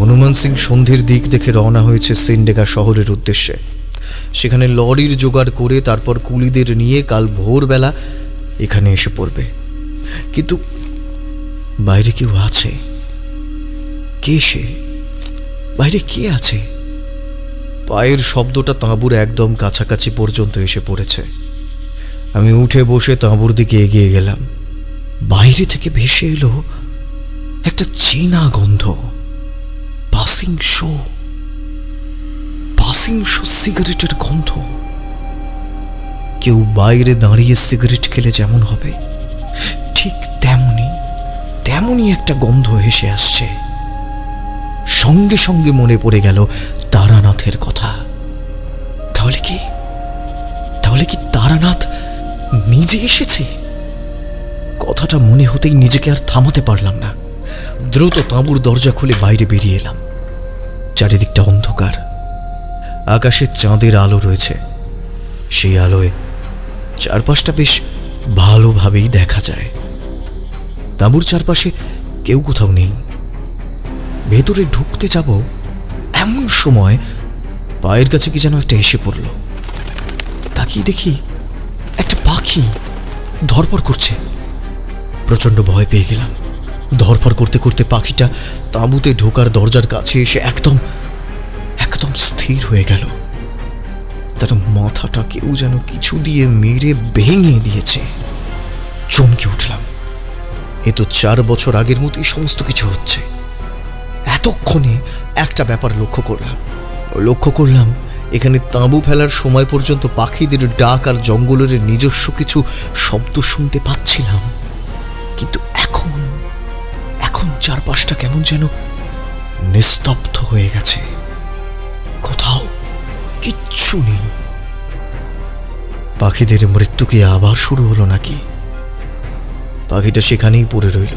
হনুমান সিং সন্ধ্যের দিক দেখে রওনা হয়েছে সিন্ডেগা শহরের উদ্দেশ্যে। সেখানে লরির জোগাড় করে তারপর কুলিদের নিয়ে কাল ভোরবেলা এখানে এসে পড়বে। কিন্তু বাইরে কেউ আছে? কে সে? বাইরে কে আছে? পায়ের শব্দটা তাঁবুর একদম কাছাকাছি পর্যন্ত এসে পড়েছে। আমি উঠে বসে তাঁবুর দিকে এগিয়ে গেলাম। বাইরে থেকে ভেসে এলো একটা চেনা গন্ধ। পাফিং শো সিগারেটের গন্ধ। কেউ বাইরে দাঁড়িয়ে সিগারেট খেলে যেমন হবে ঠিক তেমনি একটা গন্ধ এসে আসছে। সঙ্গে সঙ্গে মনে পড়ে গেল তারানাথের কথা। তাহলে কি তারানাথ নিজে এসেছে? কথাটা মনে হতেই নিজেকে আর থামাতে পারলাম না। দ্রুত তাঁবুর দরজা খুলে বাইরে বেরিয়ে এলাম। চারিদিকটা অন্ধকার। আকাশে চাঁদের আলো রয়েছে। সেই আলোয় চারপাশটা বেশ ভালোভাবেই দেখা যায়। তাঁবুর চারপাশে কেউ কোথাও নেই। ভেতরে ঢুকতে যাব এমন সময় পায়ের কাছে কি যেন একটা এসে পড়ল। তাকিয়ে দেখি একটা পাখি ধরপড় করছে। প্রচন্ড ভয় পেয়ে গেলাম। ধরপড় করতে করতে পাখিটা তাঁবুতে ঢোকার দরজার কাছে এসে একদম স্থির হয়ে গেল। তার মাথাটা কেউ যেন কিছু দিয়ে মেরে ভেঙে দিয়েছে। চমকে উঠলাম। এ তো 4 বছর আগের মতোই সমস্ত কিছু হচ্ছে। এতক্ষণে একটা ব্যাপার লক্ষ্য করলাম এখানে তাঁবু ফেলার সময় পর্যন্ত পাখিদের ডাক আর জঙ্গলের নিজস্ব কিছু শব্দ শুনতে পাচ্ছিলাম, কিন্তু এখন চারপাশটা কেমন যেন নিস্তব্ধ হয়ে গেছে। কোথাও কিচ্ছু নেই। পাখিদের মৃত্যু কি আবার শুরু হলো নাকি? পাখিটা সেখানেই পড়ে রইল।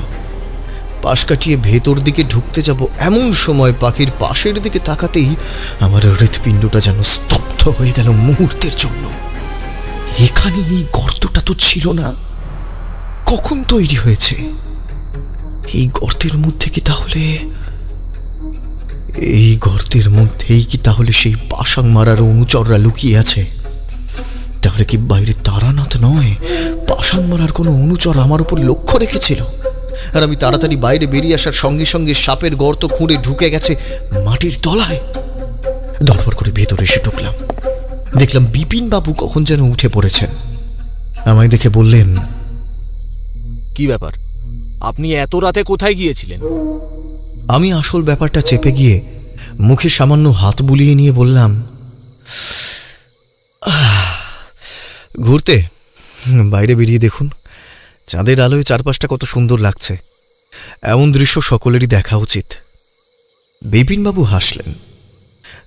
পাশ কাটিয়ে ভেতর দিকে ঢুকতে যাব এমন সময় পাখির পাশের দিকে তাকাতেই আমার হৃৎপিণ্ডটা যেন স্তব্ধ হয়ে গেল মুহূর্তের জন্য। এখানে এই গর্তটা তো ছিল না। কখন তৈরি হয়েছে? এই গর্তের মধ্যে কি তাহলে সেই পাশাং মারার অনুচররা লুকিয়ে আছে? তাহলে কি বাইরে তারানাথ নয়, পাশাং মারার কোনো অনুচর আমার উপর লক্ষ্য রেখেছিল? আর আমি তাড়াতাড়ি বাইরে বেরিয়ে আসার সঙ্গে সঙ্গে সাপের গর্ত খুঁড়ে ঢুকে গেছে মাটির তলায়। দরবার করে ভেতরে এসে ঢুকলাম। দেখলাম বিপিন বাবু কখন যেন উঠে পড়েছেন। আমায় দেখে বললেন, কি ব্যাপার, আপনি এত রাতে কোথায় গিয়েছিলেন? আমি আসল ব্যাপারটা চেপে গিয়ে মুখে সামান্য হাত বুলিয়ে নিয়ে বললাম, ঘুরতে। বাইরে বেরিয়ে দেখুন, চাঁদের আলোয় চারপাশটা কত সুন্দর লাগছে। এমন দৃশ্য সকলেরই দেখা উচিত। বিপিনবাবু হাসলেন।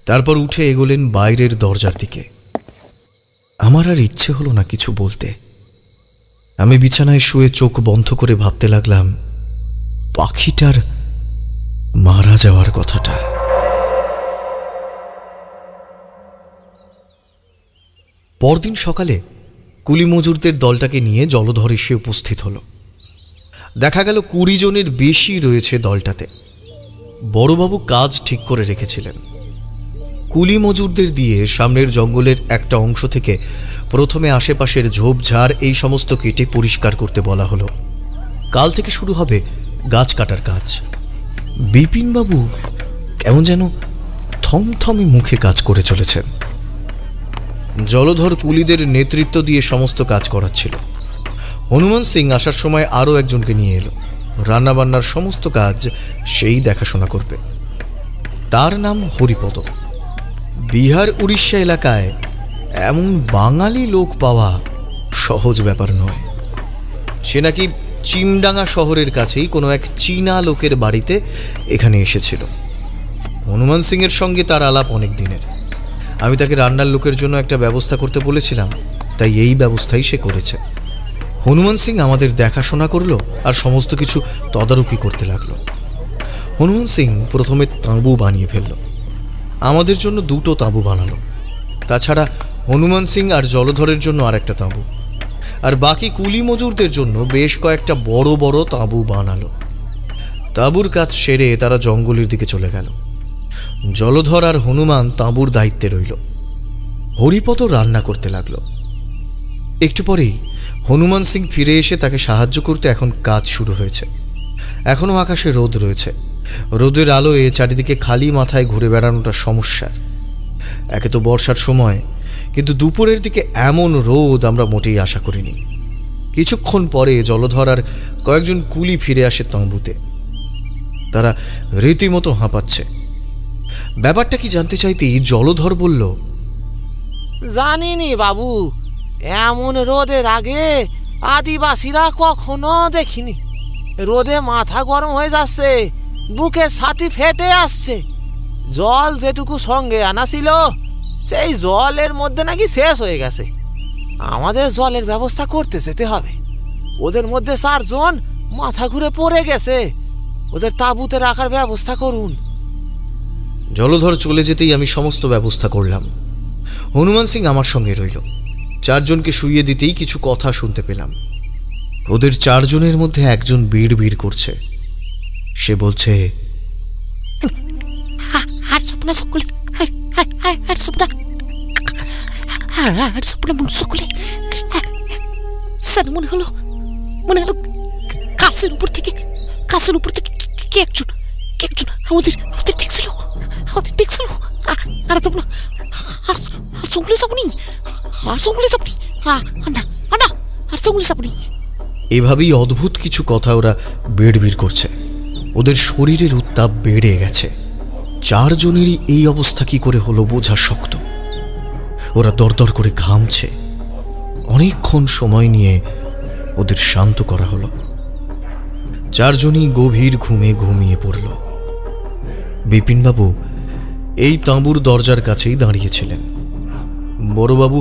তারপর উঠে এগোলেন বাইরের দরজার দিকে। আমার আর ইচ্ছে হলো না কিছু বলতে। আমি বিছানায় শুয়ে চোখ বন্ধ করে ভাবতে লাগলাম পাখিটার মারা যাওয়ার কথাটা। পরদিন সকালে কুলি মজুরদের দলটাকে নিয়ে জলধর এসে উপস্থিত হলো। দেখা গেল 20 জনের বেশি রয়েছে দলটাতে। বড়বাবু কাজ ঠিক করে রেখেছিলেন। কুলি মজুরদের দিয়ে সামনের জঙ্গলের একটা অংশ থেকে প্রথমে আশেপাশের ঝোপঝাড় এই সমস্ত কেটে পরিষ্কার করতে বলা হলো। কাল থেকে শুরু হবে গাছ কাটার কাজ। বিপিনবাবু কেমন যেন থমথমে মুখে কাজ করে চলেছেন। জলধর কুলিদের নেতৃত্ব দিয়ে সমস্ত কাজ করাচ্ছিল। হনুমান সিং আসার সময় আরও একজনকে নিয়ে এলো। রান্নাবান্নার সমস্ত কাজ সেই দেখাশোনা করবে। তার নাম হরিপদ। বিহার উড়িষ্যা এলাকায় এমন বাঙালি লোক পাওয়া সহজ ব্যাপার নয়। সে নাকি চিমডাঙ্গা শহরের কাছেই কোনো এক চীনা লোকের বাড়িতে এখানে এসেছিল। হনুমান সিংয়ের সঙ্গে তার আলাপ অনেক দিনের। আমি তাকে রান্নার লোকের জন্য একটা ব্যবস্থা করতে বলেছিলাম, তাই এই ব্যবস্থাই সে করেছে। হনুমান সিং আমাদের দেখাশোনা করলো আর সমস্ত কিছু তদারকি করতে লাগলো। হনুমান সিং প্রথমে তাঁবু বানিয়ে ফেলল। আমাদের জন্য 2টো তাঁবু বানালো। তাছাড়া হনুমান সিং আর জলধরের জন্য আরেকটা তাঁবু, আর বাকি কুলি মজুরদের জন্য বেশ কয়েকটা বড় বড় তাঁবু বানালো। তাঁবুর কাজ সেরে তারা জঙ্গলের দিকে চলে গেল। জলধর আর হনুমান তাঁবুর দায়িত্বে রইল। হরিপদ রান্না করতে লাগলো। একটু পরেই হনুমান সিং ফিরে এসে তাকে সাহায্য করতে এখন কাজ শুরু হয়েছে। এখনও আকাশে রোদ রয়েছে। রোদের আলোয় চারিদিকে খালি মাথায় ঘুরে বেড়ানোটা সমস্যার। একে তো বর্ষার সময়, কিন্তু দুপুরের দিকে এমন রোদ আমরা মোটেই আশা করিনি। কিছুক্ষণ পরে জলধর আর কয়েকজন কুলি ফিরে আসে তাঁবুতে। তারা রীতিমতো হাঁপাচ্ছে। ব্যাপারটা কি জানতে চাইতেই জলধর বলল, জানিনি বাবু, এমন রোদের আগে আদিবাসীরা কখনো দেখিনি। রোদে মাথা গরম হয়ে যাচ্ছে, বুকে ছাতি ফেটে আসছে। জল যেটুকু সঙ্গে আনা ছিল সেই জলের মধ্যে নাকি শেষ হয়ে গেছে। আমাদের জলের ব্যবস্থা করতে যেতে হবে। ওদের মধ্যে 4 জন মাথা ঘুরে পড়ে গেছে, ওদের তাঁবুতে রাখার ব্যবস্থা করুন। জলধর চলে যেতেই আমি সমস্ত ব্যবস্থা করলাম। হনুমান সিং আমার সঙ্গে রইল। 4 জনকে শুইয়ে দিতেই কিছু কথা শুনতে পেলাম। ওদের 4 জনের মধ্যে একজন বিড় বিড় করছে। সে বলছে, মনে হলো গাছের উপর থেকে কে একজন আমাদের দেখছিল। আর তোমরা আর জঙ্গলে যাবনি। এভাবেই অদ্ভুত কিছু কথা ওরা বিড় বিড় করছে। ওদের শরীরের উত্তাপ বেড়ে গেছে। 4 জনেরই এই অবস্থা কি করে হলো বোঝা শক্ত। ওরা দরদর করে ঘামছে। অনেকক্ষণ সময় নিয়ে ওদের শান্ত করা হলো। 4 জনই গভীর ঘুমে ঘুমিয়ে পড়ল। বিপিনবাবু এই তাঁবুর দরজার কাছেই দাঁড়িয়েছিলেন। বড়বাবু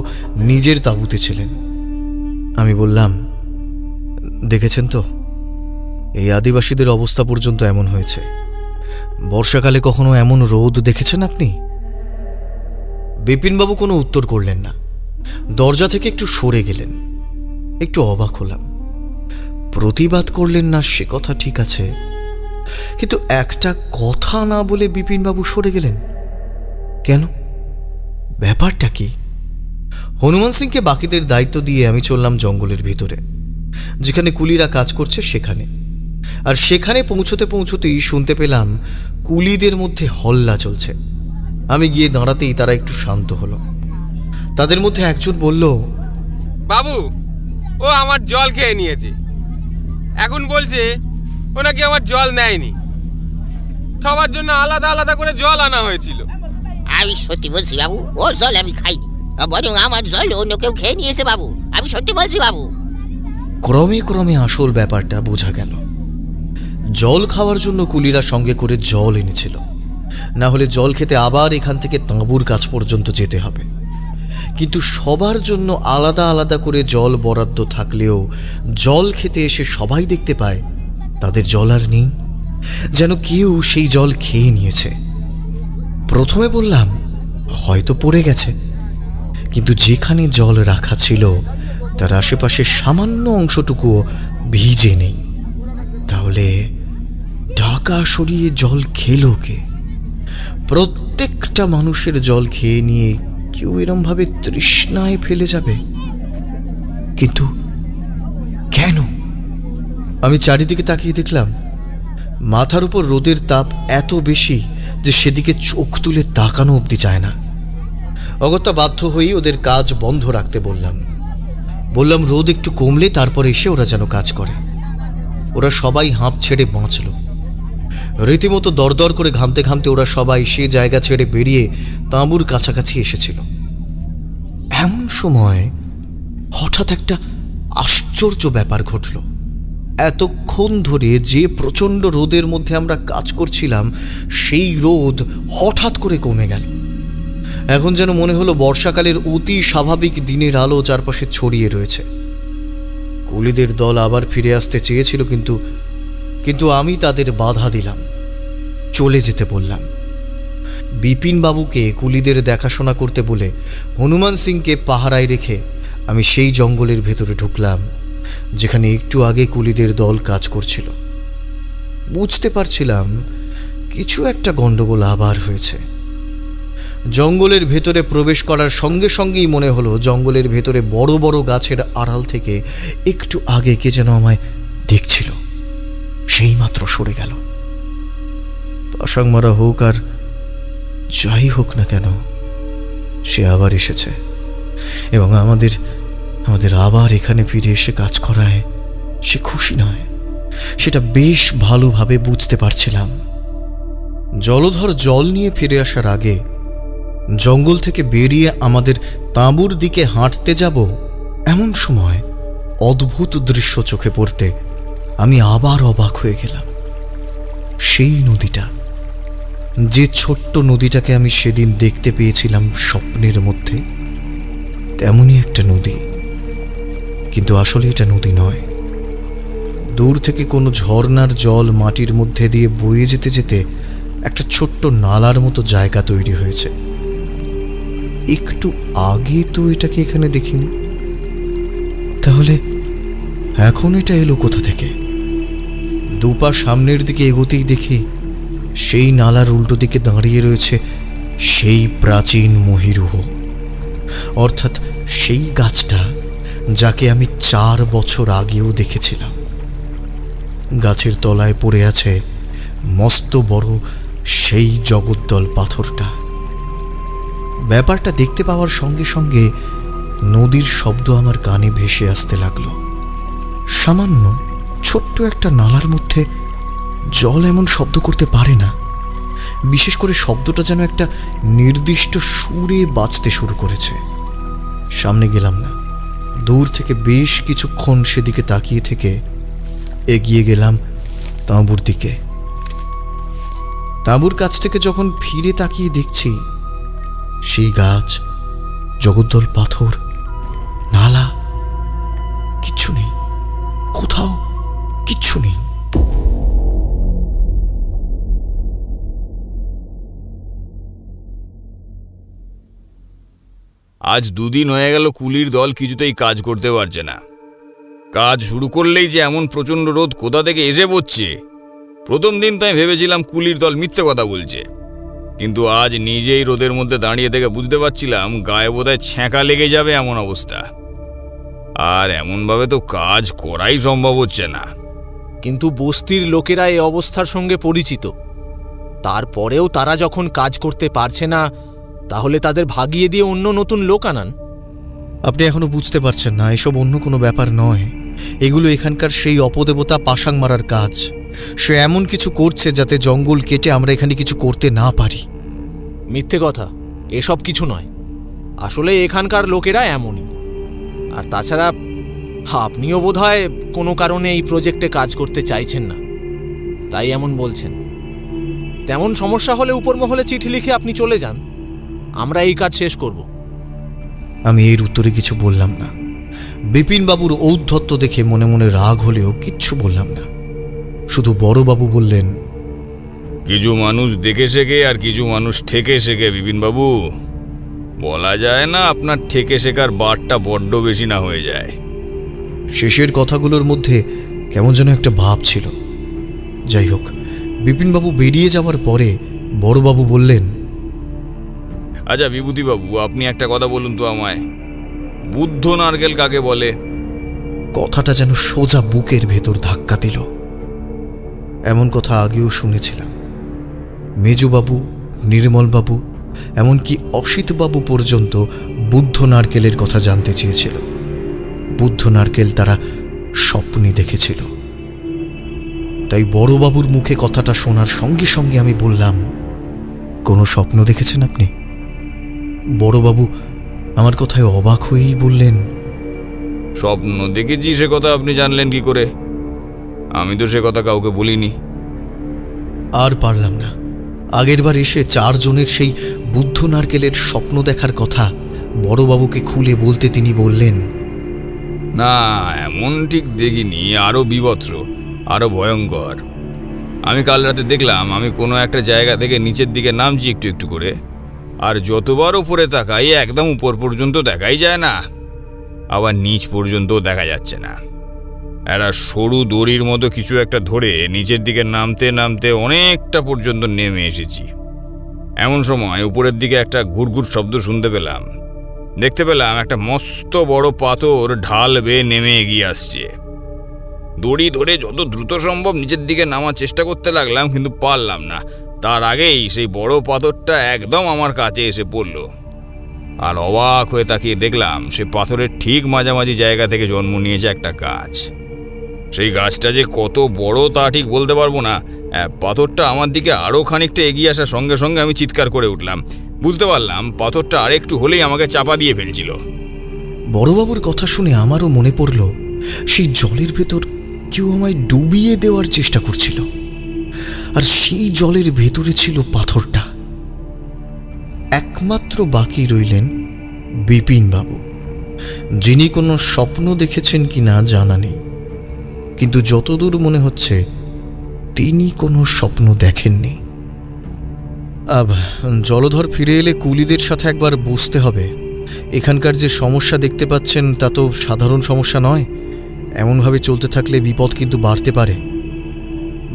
নিজের তাঁবুতে ছিলেন। আমি বললাম, দেখেছেন তো, এই আদিবাসীদের অবস্থা পর্যন্ত এমন হয়েছে। বর্ষাকালে কখনো এমন রোদ দেখেছেন আপনি? বিপিনবাবু কোনো উত্তর করলেন না। দরজা থেকে একটু সরে গেলেন। একটু অবাক হলাম। প্রতিবাদ করলেন না সে কথা ঠিক আছে, কিন্তু একটা কথা না বলে বিপিনবাবু সরে গেলেন কেন? ব্যাপারটা কি? হনুমান সিংকে বাকিদের দায়িত্ব দিয়ে আমি চললাম জঙ্গলের ভিতরে, যেখানে কুলিরা কাজ করছে সেখানে। আর সেখানে পৌঁছতেই শুনতে পেলাম কুলিদের মধ্যে হল্লা চলছে। আমি গিয়ে দাঁড়াতেই তারা একটু শান্ত হলো। তাদের মধ্যে একজন বলল, বাবু, ও আমার জল খেয়ে নিয়েছে। এখন বলছে ও নাকি আমার জল নেয়নি। সবার জন্য আলাদা আলাদা করে জল আনা হয়েছিল। আমি সত্যি বলছি বাবু, ওর জল আমি খাইনি, বরং আমার জল অন্য কেউ খেয়ে নিয়েছে বাবু। আমি সত্যি বলছি বাবু। ক্রমে ক্রমে আসল ব্যাপারটা বোঝা গেল। জল খাওয়ার জন্য কুলিরা সঙ্গে করে জল এনেছিল, না হলে জল খেতে আবার এখান থেকে তাঁবুর কাছ পর্যন্ত যেতে হবে। কিন্তু সবার জন্য আলাদা আলাদা করে জল বরাদ্দ থাকলেও জল খেতে এসে সবাই দেখতে পায় তাদের জল আর নেই, যেন কেউ সেই জল খেয়ে নিয়েছে। প্রথমে বললাম হয়তো পড়ে গেছে, কিন্তু যেখানে জল রাখা ছিল তার আশেপাশে সামান্য অংশটুকুও ভিজে নেই। তাহলে ঢাকা সরিয়ে জল খেলো কে? প্রত্যেকটা মানুষের জল খেয়ে নিয়ে কেউ এরমভাবে তৃষ্ণায় ফেলে যাবে, কিন্তু কেন? আমি চারিদিকে তাকিয়ে দেখলাম মাথার উপর রোদের তাপ এত বেশি যে সেদিকে চোখ তুলে তাকানো অবধি যায় না। অগত্যা বাধ্য হয়ে ওদের কাজ বন্ধ রাখতে বললাম। রোদ একটু কমলে তারপর এসে ওরা যেন কাজ করে। ওরা সবাই হাঁপ ছেড়ে বাঁচল। রীতিমতো দরদর করে ঘামতে ঘামতে ওরা সবাই সে জায়গা ছেড়ে বেরিয়ে তাঁবুর কাছাকাছি এসেছিল। এমন সময় হঠাৎ একটা আশ্চর্য ব্যাপার ঘটল। এতক্ষণ ধরে যে প্রচণ্ড রোদের মধ্যে আমরা কাজ করছিলাম সেই রোদ হঠাৎ করে কমে গেল। এখন যেন মনে হলো বর্ষাকালের অতি স্বাভাবিক দিনের আলো চারপাশে ছড়িয়ে রয়েছে। কুলিদের দল আবার ফিরে আসতে চেয়েছিল, কিন্তু আমি তাদের বাধা দিলাম, চলে যেতে বললাম। বিপিন বাবুকে কুলিদের দেখাশোনা করতে বলে হনুমান সিংকে পাহারায় রেখে আমি সেই জঙ্গলের ভেতরে ঢুকলাম যেখানে একটু আগে কুলিদের দল কাজ করছিল। বুঝতে পারছিলাম কিছু একটা গন্ডগোল আবার হয়েছে। জঙ্গলের ভেতরে প্রবেশ করার সঙ্গে সঙ্গেই মনে হলো জঙ্গলের ভেতরে বড় বড় গাছের আড়াল থেকে একটু আগে কে যেন আমায় দেখছিল। সেই মাত্র সরে গেল। পাশাং মারা হোক আর যাই হোক না কেন, সে আবার এসেছে। এবং আমাদের আবার এখানে ফিরে এসে কাজ করায় সে খুশি নয়, সেটা বেশ ভালোভাবে বুঝতে পারছিলাম। জলধর জল নিয়ে ফিরে আসার আগে জঙ্গল থেকে বেরিয়ে আমাদের তাঁবুর দিকে হাঁটতে যাব, এমন সময় অদ্ভুত দৃশ্য চোখে পড়তে আমি আবার অবাক হয়ে গেলাম। সেই নদীটা, যে ছোট্ট নদীটাকে আমি সেদিন দেখতে পেয়েছিলাম স্বপ্নের মধ্যে, তেমনই একটা নদী, কিন্তু আসলে এটা নদী নয়। দূর থেকে কোনো ঝর্ণার জল মাটির মধ্যে দিয়ে বয়ে যেতে যেতে একটা ছোট্ট নালার মতো জায়গা তৈরি হয়েছে। একটু আগে তো এটাকে এখানে দেখিনি, তাহলে এখন এটা এলো কোথা থেকে? দুপা সামনের দিকে এগোতেই দেখি সেই নালার উল্টো দিকে দাঁড়িয়ে রয়েছে সেই প্রাচীন মহিরুহ, অর্থাৎ সেই গাছটা যাকে আমি 4 বছর আগেও দেখেছিলাম। গাছের তলায় পড়ে আছে মস্ত বড় সেই জগদ্দল পাথরটা। ব্যাপারটা দেখতে পাওয়ার সঙ্গে সঙ্গে নদীর শব্দ আমার কানে ভেসে আসতে লাগলো। সামান্য ছোট্ট একটা নালার মধ্যে জল এমন শব্দ করতে পারে না। বিশেষ করে শব্দটা যেন একটা নির্দিষ্ট সুরে বাজতে শুরু করেছে। সামনে গেলাম না, দূর থেকে বেশ কিছুক্ষণ সেদিকে তাকিয়ে থেকে এগিয়ে গেলাম তাঁবুর দিকে। তাঁবুর কাছ থেকে যখন ফিরে তাকিয়ে দেখছি, সেই গাছ, জগদ্দল পাথর, নালা, কিচ্ছু নেই, কোথাও কিচ্ছু নেই। আজ 2 দিন হয়ে গেল কুলির দল কিছুতেই কাজ করতে পারছে না। কাজ শুরু করলেই যে এমন প্রচণ্ড রোদ কোথা থেকে এসে পড়ছে। প্রথম দিন তো আমি ভেবেছিলাম কুলির দল মিথ্যে কথা বলছে, কিন্তু আজ নিজেই রোদের মধ্যে দাঁড়িয়ে থেকে বুঝতে পারছিলাম গায়ে বোধহয় ছ্যাঁকা লেগে যাবে এমন অবস্থা। আর এমনভাবে তো কাজ করাই সম্ভব হচ্ছে না। কিন্তু বস্তির লোকেরা এই অবস্থার সঙ্গে পরিচিত, তারপরেও তারা যখন কাজ করতে পারছে না, তাহলে তাদের ভাগিয়ে দিয়ে অন্য নতুন লোক আনান। আপনি এখনো বুঝতে পারছেন না, এসব অন্য কোনো ব্যাপার নয়। এগুলো এখানকার সেই অপদেবতা পাশাং মারার কাজ। সে এমন কিছু করছে যাতে জঙ্গল কেটে আমরা এখানে কিছু করতে না পারি। মিথ্যে কথা, এসব কিছু নয়। আসলে এখানকার লোকেরা এমনই। আর তাছাড়া আপনিও বোধহয় কোনো কারণে এই প্রজেক্টে কাজ করতে চাইছেন না, তাই এমন বলছেন। তেমন সমস্যা হলে উপর মহলে চিঠি লিখে আপনি চলে যান, আমরা এই কাজ শেষ করব। আমি এর উত্তরে কিছু বললাম না। বিপিনবাবুর ঔদ্ধত্য দেখে মনে মনে রাগ হলেও কিচ্ছু বললাম না। শুধু বড়বাবু বললেন, কিছু মানুষ দেখে শেখে আর কিছু মানুষ ঠেকে শেখে বিপিনবাবু। বলা যায় না আপনার ঠেকে শেখার বারটা বড্ড বেশি না হয়ে যায়। শেষের কথাগুলোর মধ্যে কেমন যেন একটা ভাব ছিল। যাই হোক, বিপিনবাবু বেরিয়ে যাওয়ার পরে বড়বাবু বললেন, আচ্ছা বিভূতিবাবু, আপনি একটা কথা বলুন তো আমায়, বুদ্ধ নারকেল কাকে বলে? কথাটা যেন সোজা বুকের ভেতর ধাক্কা দিল। এমন কথা আগেও শুনেছিলাম। মেজবাবু, নির্মলবাবু, এমনকি অসিতবাবু পর্যন্ত বুদ্ধ নারকেলের কথা জানতে চেয়েছিল। বুদ্ধ নারকেল তারা স্বপ্নে দেখেছিল। তাই বড়বাবুর মুখে কথাটা শোনার সঙ্গে সঙ্গে আমি বললাম, কোনো স্বপ্ন দেখেছেন আপনি? বড়বাবু আমার কথায় অবাক হয়েই বললেন, স্বপ্ন দেখেছি সে কথা আপনি জানলেন কি করে? আমি তো সে কথা কাউকে বলিনি। আর পারলাম না। আগেরবার এসে 4 জনের সেই বুদ্ধ নারকেলের স্বপ্ন দেখার কথা বড়বাবুকে খুলে বলতে তিনি বললেন, না, এমন ঠিক দেখিনি, আরো বিভৎস, আরো ভয়ঙ্কর। আমি কাল রাতে দেখলাম আমি কোনো একটা জায়গা থেকে নিচের দিকে নামছি একটু একটু করে, আর যতবার উপরে তাকাই একদম উপর পর্যন্ত দেখাই যায় না, আবার নিচ পর্যন্ত দেখা যাচ্ছে না। একটা সরু দড়ির মতো কিছু একটা ধরে নিচের দিকে নামতে নামতে অনেকটা পর্যন্ত নেমে এসেছি। এমন সময় উপরের দিকে একটা ঘুরঘুর শব্দ শুনতে পেলাম। দেখতে পেলাম একটা মস্ত বড় পাথর ঢাল বেয়ে নেমে এগিয়ে আসছে। দড়ি ধরে যত দ্রুত সম্ভব নিচের দিকে নামার চেষ্টা করতে লাগলাম, কিন্তু পারলাম না। তার আগেই সেই বড় পাথরটা একদম আমার কাছে এসে পড়ল। আর অবাক হয়ে তাকিয়ে দেখলাম সে পাথরের ঠিক মাঝামাঝি জায়গা থেকে জন্ম নিয়েছে একটা গাছ। সেই গাছটা যে কত বড় তা ঠিক বলতে পারবো না। পাথরটা আমার দিকে আরও খানিকটা এগিয়ে আসার সঙ্গে সঙ্গে আমি চিৎকার করে উঠলাম। বুঝতে পারলাম পাথরটা আরেকটু হলেই আমাকে চাপা দিয়ে ফেলছিল। বড়বাবুর কথা শুনে আমারও মনে পড়ল সেই জলের ভেতর কেউ আমায় ডুবিয়ে দেওয়ার চেষ্টা করছিল, আর সেই জলের ভেতরে ছিল পাথরটা। একমাত্র বাকি রইলেন বিপিনবাবু, যিনি কোনো স্বপ্ন দেখেছেন কিনা জানা নেই, কিন্তু যতদূর মনে হচ্ছে তিনি কোনো স্বপ্ন দেখেননি। জলধর ফিরে এলে কুলিদের সাথে একবার বসতে হবে। এখানকার যে সমস্যা দেখতে পাচ্ছেন তা তো সাধারণ সমস্যা নয়। এমনভাবে চলতে থাকলে বিপদ কিন্তু বাড়তে পারে।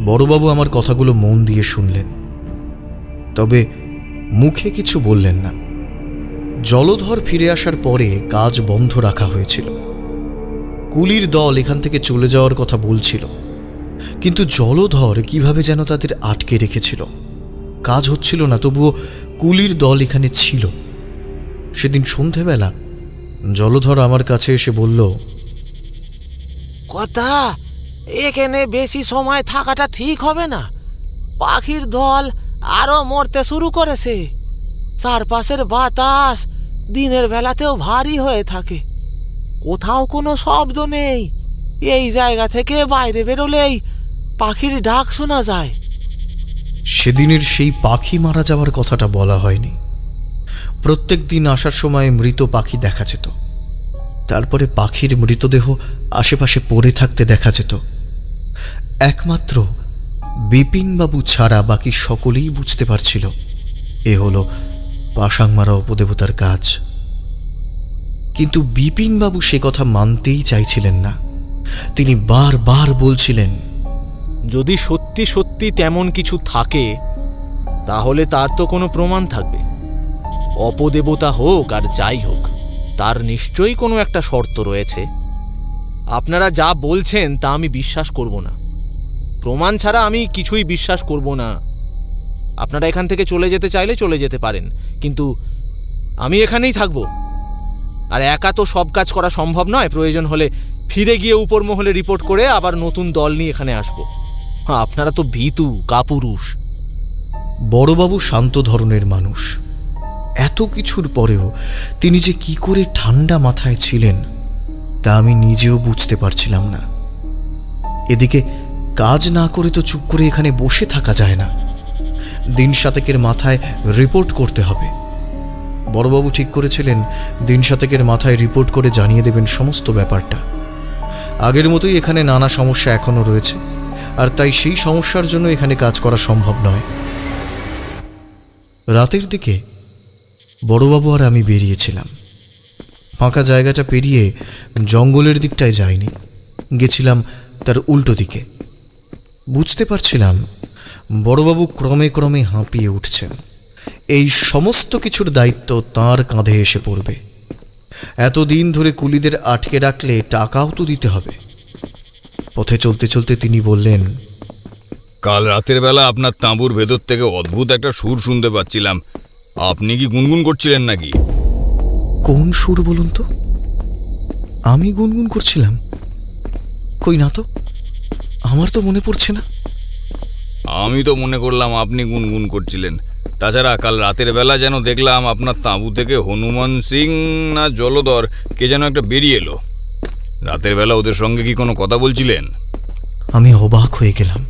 বড়বাবু আমার কথাগুলো মন দিয়ে শুনলেন, তবে মুখে কিছু বললেন না। জলধর ফিরে আসার পরে কাজ বন্ধ রাখা হয়েছিল। কুলির দল এখান থেকে চলে যাওয়ার কথা বলছিল, কিন্তু জলধর কিভাবে যেন তাদের আটকে রেখেছিল। কাজ হচ্ছিল না, তবুও কুলির দল এখানে ছিল। সেদিন সন্ধেবেলা জলধর আমার কাছে এসে বলল, কথা এখানে বেশি সময় থাকাটা ঠিক হবে না। পাখির দল আরো মরতে শুরু করেছে। চারপাশের বাতাস দিনের বেলাতেও ভারী হয়ে থাকে, কোথাও কোনো শব্দ নেই। এই জায়গা থেকে বাইরে বেরোলেই পাখির ডাক শোনা যায়। সেদিনের সেই পাখি মারা যাওয়ার কথাটা বলা হয়নি। প্রত্যেক দিন আসার সময় মৃত পাখি দেখা যেত, তারপরে পাখির মৃতদেহ আশেপাশে পড়ে থাকতে দেখা যেত। একমাত্র বিপিনবাবু ছাড়া বাকি সকলেই বুঝতে পারছিল এ হলো পাশাংমারা উপদেবতার কাজ। কিন্তু বিপিনবাবু সে কথা মানতেই চাইছিলেন না। তিনি বারবার বলছিলেন, যদি সত্যি সত্যি তেমন কিছু থাকে তাহলে তার তো কোনো প্রমাণ থাকবে। অপদেবতা হোক আর যাই হোক, তার নিশ্চয়ই কোনো একটা শর্ত রয়েছে। আপনারা যা বলছেন তা আমি বিশ্বাস করব না। প্রমাণ ছাড়া আমি কিছুই বিশ্বাস করব না। আপনারা এখান থেকে চলে যেতে চাইলে চলে যেতে পারেন, কিন্তু আমি এখানেই থাকব। আর একা তো সব কাজ করা সম্ভব নয়। প্রয়োজন হলে ফিরে গিয়ে উপর মহলে রিপোর্ট করে আবার নতুন দল নিয়ে এখানে আসব। আপনারা তো ভীতু কাপুরুষ। বড়বাবু শান্ত ধরনের মানুষ। এত কিছুর পরেও তিনি যে কি করে ঠান্ডা মাথায় ছিলেন তা আমি নিজেও বুঝতে পারছিলাম না। এদিকে কাজ না করে তো চুপ করে এখানে বসে থাকা যায় না। দিন সাতেকের মাথায় রিপোর্ট করতে হবে। বড়বাবু ঠিক করেছিলেন দিন সাতেকের মাথায় রিপোর্ট করে জানিয়ে দেবেন সমস্ত ব্যাপারটা। আগের মতোই এখানে নানা সমস্যা এখনো রয়েছে, আর তাই সেই সমস্যার জন্য এখানে কাজ করা সম্ভব নয়। রাতের দিকে বড়বাবু আর আমি বেরিয়েছিলাম। ফাঁকা জায়গাটা পেরিয়ে জঙ্গলের দিকটায় যাইনি, গেছিলাম তার উল্টো দিকে। বুঝতে পারছিলাম বড়বাবু ক্রমে ক্রমে হাঁপিয়ে উঠছেন। এই সমস্ত কিছুর দায়িত্ব তাঁর কাঁধে এসে পড়বে। এতদিন ধরে কুলিদের আটকে রাখলে টাকাও তো দিতে হবে। পথে চলতে চলতে তিনি বললেন, কাল রাতের বেলা আপনার তাঁবুর ভেতর থেকে অদ্ভুত একটা সুর শুনতে পাচ্ছিলাম। আপনি কি গুনগুন করছিলেন নাকি? কোন সুর বলুন তো? আমি গুনগুন করছিলাম? কই না তো, আমার তো মনে পড়ছে না। আমি তো মনে করলাম আপনি গুনগুন করছিলেন। তাছাড়া কাল রাতের বেলা যেন দেখলাম আপনার তাঁবু থেকে হনুমান সিং না জলধর কে যেন একটা বেরিয়ে এলো। রাতের বেলা ওদের সঙ্গে কি কোনো কথা বলছিলেন? আমি অবাক হয়ে গেলাম।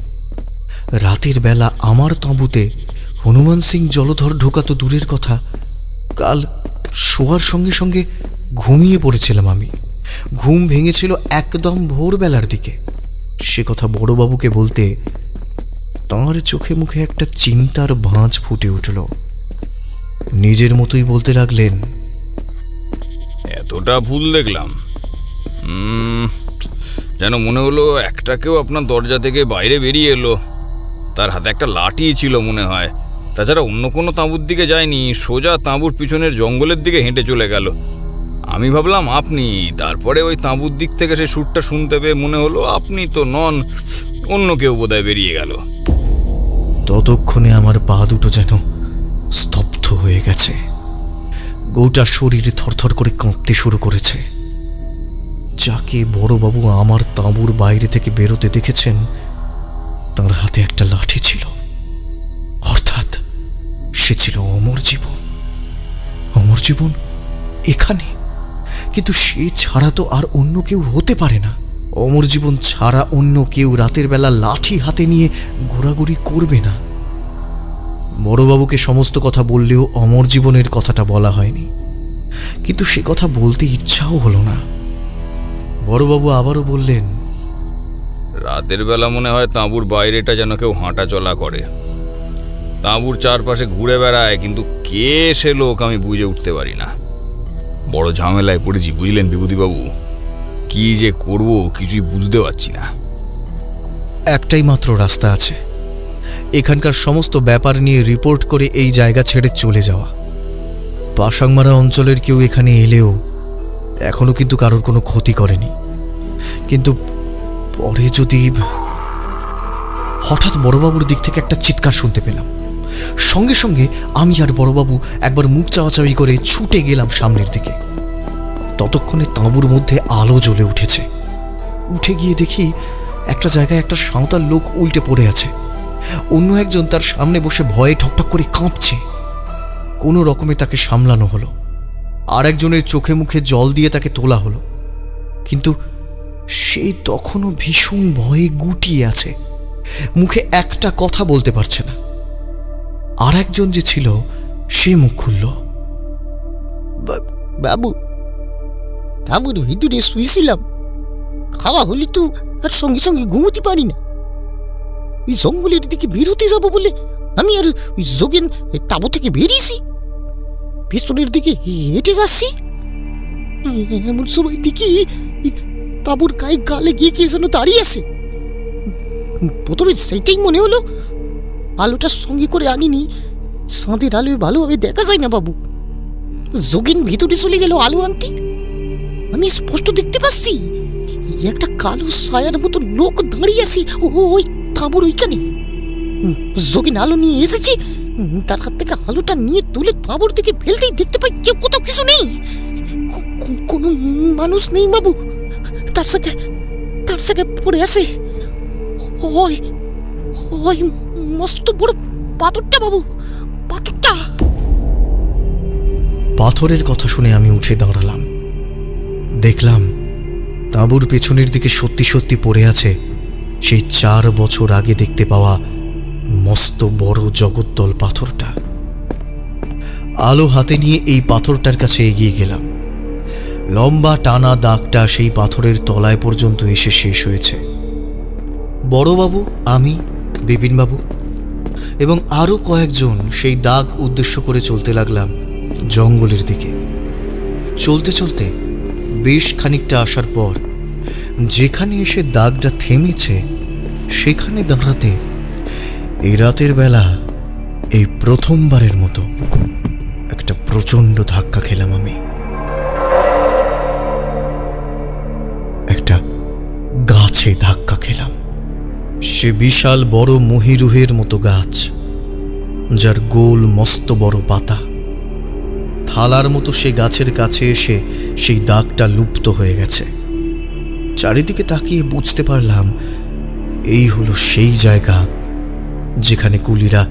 রাতের বেলা আমার তাঁবুতে হনুমান সিং জলধর ঢোকা তো দূরের কথা, কাল শোয়ার সঙ্গে সঙ্গে ঘুমিয়ে পড়েছিলাম আমি। ঘুম ভেঙেছিল একদম ভোরবেলার দিকে। সে কথা বড়বাবুকে বলতে তাঁর চোখে মুখে একটা চিন্তার ভাঁজ ফুটে উঠল। নিজের মতোই বলতে লাগলেন, এতটা ভুল দেখলাম? যেন মনে হলো একটা কেউ আপনার দরজা থেকে বাইরে বেরিয়ে এলো। তার হাতে একটা লাঠি ছিল মনে হয়। তাছাড়া অন্য কোনো তাঁবুর দিকে যায়নি, সোজা তাঁবুর পিছনের জঙ্গলের দিকে হেঁটে চলে গেল। আমি ভাবলাম আপনি। তারপরে ওই তাঁবুর দিক থেকে সে সুরটা শুনতে পেয়ে মনে হলো আপনি তো নন, অন্য কেউ বোধহয় বেরিয়ে গেল। ততক্ষণে আমার পা দুটো যেন স্তব্ধ হয়ে গেছে। গোটা শরীর থরথর করে কাঁপতে শুরু করেছে। যাকে বড়বাবু আমার তাঁবুর বাইরে থেকে বেরোতে দেখেছেন তার হাতে একটা লাঠি ছিল, অর্থাৎ সে ছিল অমর জীবন। অমর জীবন এখানে, কিন্তু সে ছাড়া তো আর অন্য কেউ হতে পারে না। অমর জীবন ছাড়া অন্য কেউ রাতের বেলা লাঠি হাতে নিয়ে ঘোরাঘুরি করবে না। বড়বাবুকে সমস্ত কথা বললেও অমর জীবনের কথাটা বলা হয়নি, কিন্তু সে কথা বলতে ইচ্ছাও হলো না। বড়বাবু আবারও বললেন, রাতের বেলা মনে হয় তাঁবুর বাইরেটা যেন কেউ হাঁটা চলা করে, তাঁবুর চারপাশে ঘুরে বেড়ায়, কিন্তু কে সে লোক আমি বুঝে উঠতে পারি না। বড় ঝামেলায় পড়েছি বুঝলেন বিভূতিবাবু, কি যে করব কিছুই বুঝতে পারছি না। একটাই মাত্র রাস্তা আছে, এখানকার সমস্ত ব্যাপার নিয়ে রিপোর্ট করে এই জায়গা ছেড়ে চলে যাওয়া। পাশাংমারা অঞ্চলের কেউ এখানে এলেও এখনো কিন্তু কারোর কোনো ক্ষতি করেনি, কিন্তু পরে যদি... হঠাৎ বড়বাবুর দিক থেকে একটা চিৎকার শুনতে পেলাম। সঙ্গে সঙ্গে আমি আর বড়বাবু একবার মুখ চাওয়াচাওয়ি করে ছুটে গেলাম সামনের দিকে। ততক্ষণে তাঁবুর মধ্যে আলো জ্বলে উঠেছে। উঠে গিয়ে দেখি একটা জায়গায় একটা সাঁওতাল লোক উল্টে পড়ে আছে। অন্য একজন তার সামনে বসে ভয়ে ঠকঠক করে কাঁপছে। কোনো রকমে তাকে সামলানো হলো, আর একজনের চোখে মুখে জল দিয়ে তাকে তোলা হলো, কিন্তু সে তখনও ভীষণ ভয়ে গুটিয়ে আছে, মুখে একটা কথা বলতে পারছে না। আর একজন যে ছিল সে মুখ খুলল, বাবু, তাঁবুর ভিতরে শুয়েছিলাম, খাওয়া হলে তো আর সঙ্গে সঙ্গে ঘুমোতে পারি না। ওই জঙ্গলের দিকে বেরোতে যাবো বলে আমি আর ওই যোগেন তাঁবু থেকে বেরিয়েছি, পিছনের দিকে হেঁটে যাচ্ছি। এমন সময় দেখি তাঁবুর গায়ে গালে গিয়ে কে যেন দাঁড়িয়ে আছে। প্রথমে সেইটাই মনে হলো, আলোটা সঙ্গে করে আনিনি, চাঁদের আলোয় ভালোভাবে দেখা যায় না বাবু। যোগিন ভিতরে চলে গেল আলো আনতে। আমি স্পষ্ট দেখতে পাচ্ছি একটা কালো ছায়ার মতো লোক দাঁড়িয়ে আছে ওই তাঁবুর ওইখানে। যোগিন আলো নিয়ে এসেছি, তার হাত থেকে আলোটা নিয়ে তুলে তাঁবুর দিকে ফেলতেই দেখতে পাই কেউ কোথাও কিছু নেই, কোনো মানুষ নেই বাবু। তার সাথে পড়ে আছে ওই ওই মস্ত বড় পাথরটা বাবু, পাথরটা। পাথরের কথা শুনে আমি উঠে দাঁড়ালাম। দেখলাম তাঁবুর পেছনের দিকে সত্যি সত্যি পড়ে আছে সেই 4 বছর আগে দেখতে পাওয়া মস্ত বড় জগদ্দল পাথরটা। আলো হাতে নিয়ে এই পাথরটার কাছে এগিয়ে গেলাম। লম্বা টানা দাগটা সেই পাথরের তলায় পর্যন্ত এসে শেষ হয়েছে। বড়বাবু, আমি, বিপিনবাবু এবং আরও কয়েকজন সেই দাগ উদ্দেশ্য করে চলতে লাগলাম জঙ্গলের দিকে। চলতে চলতে বেশ খানিকটা আসার পর যেখানে এসে দাগটা থেমেছে সেখানে দাঁড়াতে এই রাতের বেলা এই প্রথমবারের মতো একটা প্রচণ্ড ধাক্কা খেলাম আমি। একটা গাছে ধাক্কা খেলাম। সে বিশাল বড় মহিরুহের মতো গাছ, যার গোল মস্ত বড় পাতা। থালার মতো সে গাছের কাছে এসে সেই দাগটা লুপ্ত হয়ে গেছে। চারিদিকে তাকিয়ে বুঝতে পারলাম এই হলো সেই জায়গা যেখানে কুলিরা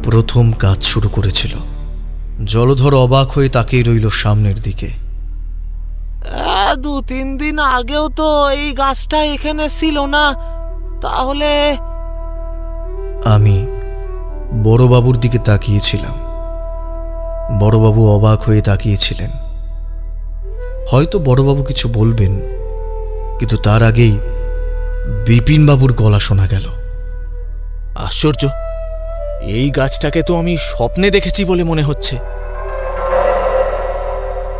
প্রথম কাজ শুরু করেছিল। জলধর অবাক হয়ে তাকিয়ে রইল সামনের দিকে। 2-3 দিন আগেও তো এই গাছটা এখানে ছিল না, তাহলে? আমি বড়বাবুর দিকে তাকিয়েছিলাম। বড়বাবু অবাক হয়ে তাকিয়েছিলেন। হয়তো বড়বাবু কিছু বলবেন, কিন্তু তার আগেই বিপিনবাবুর গলা শোনা গেল। আশ্চর্য, এই গাছটাকে তো আমি স্বপ্নে দেখেছি বলে মনে হচ্ছে।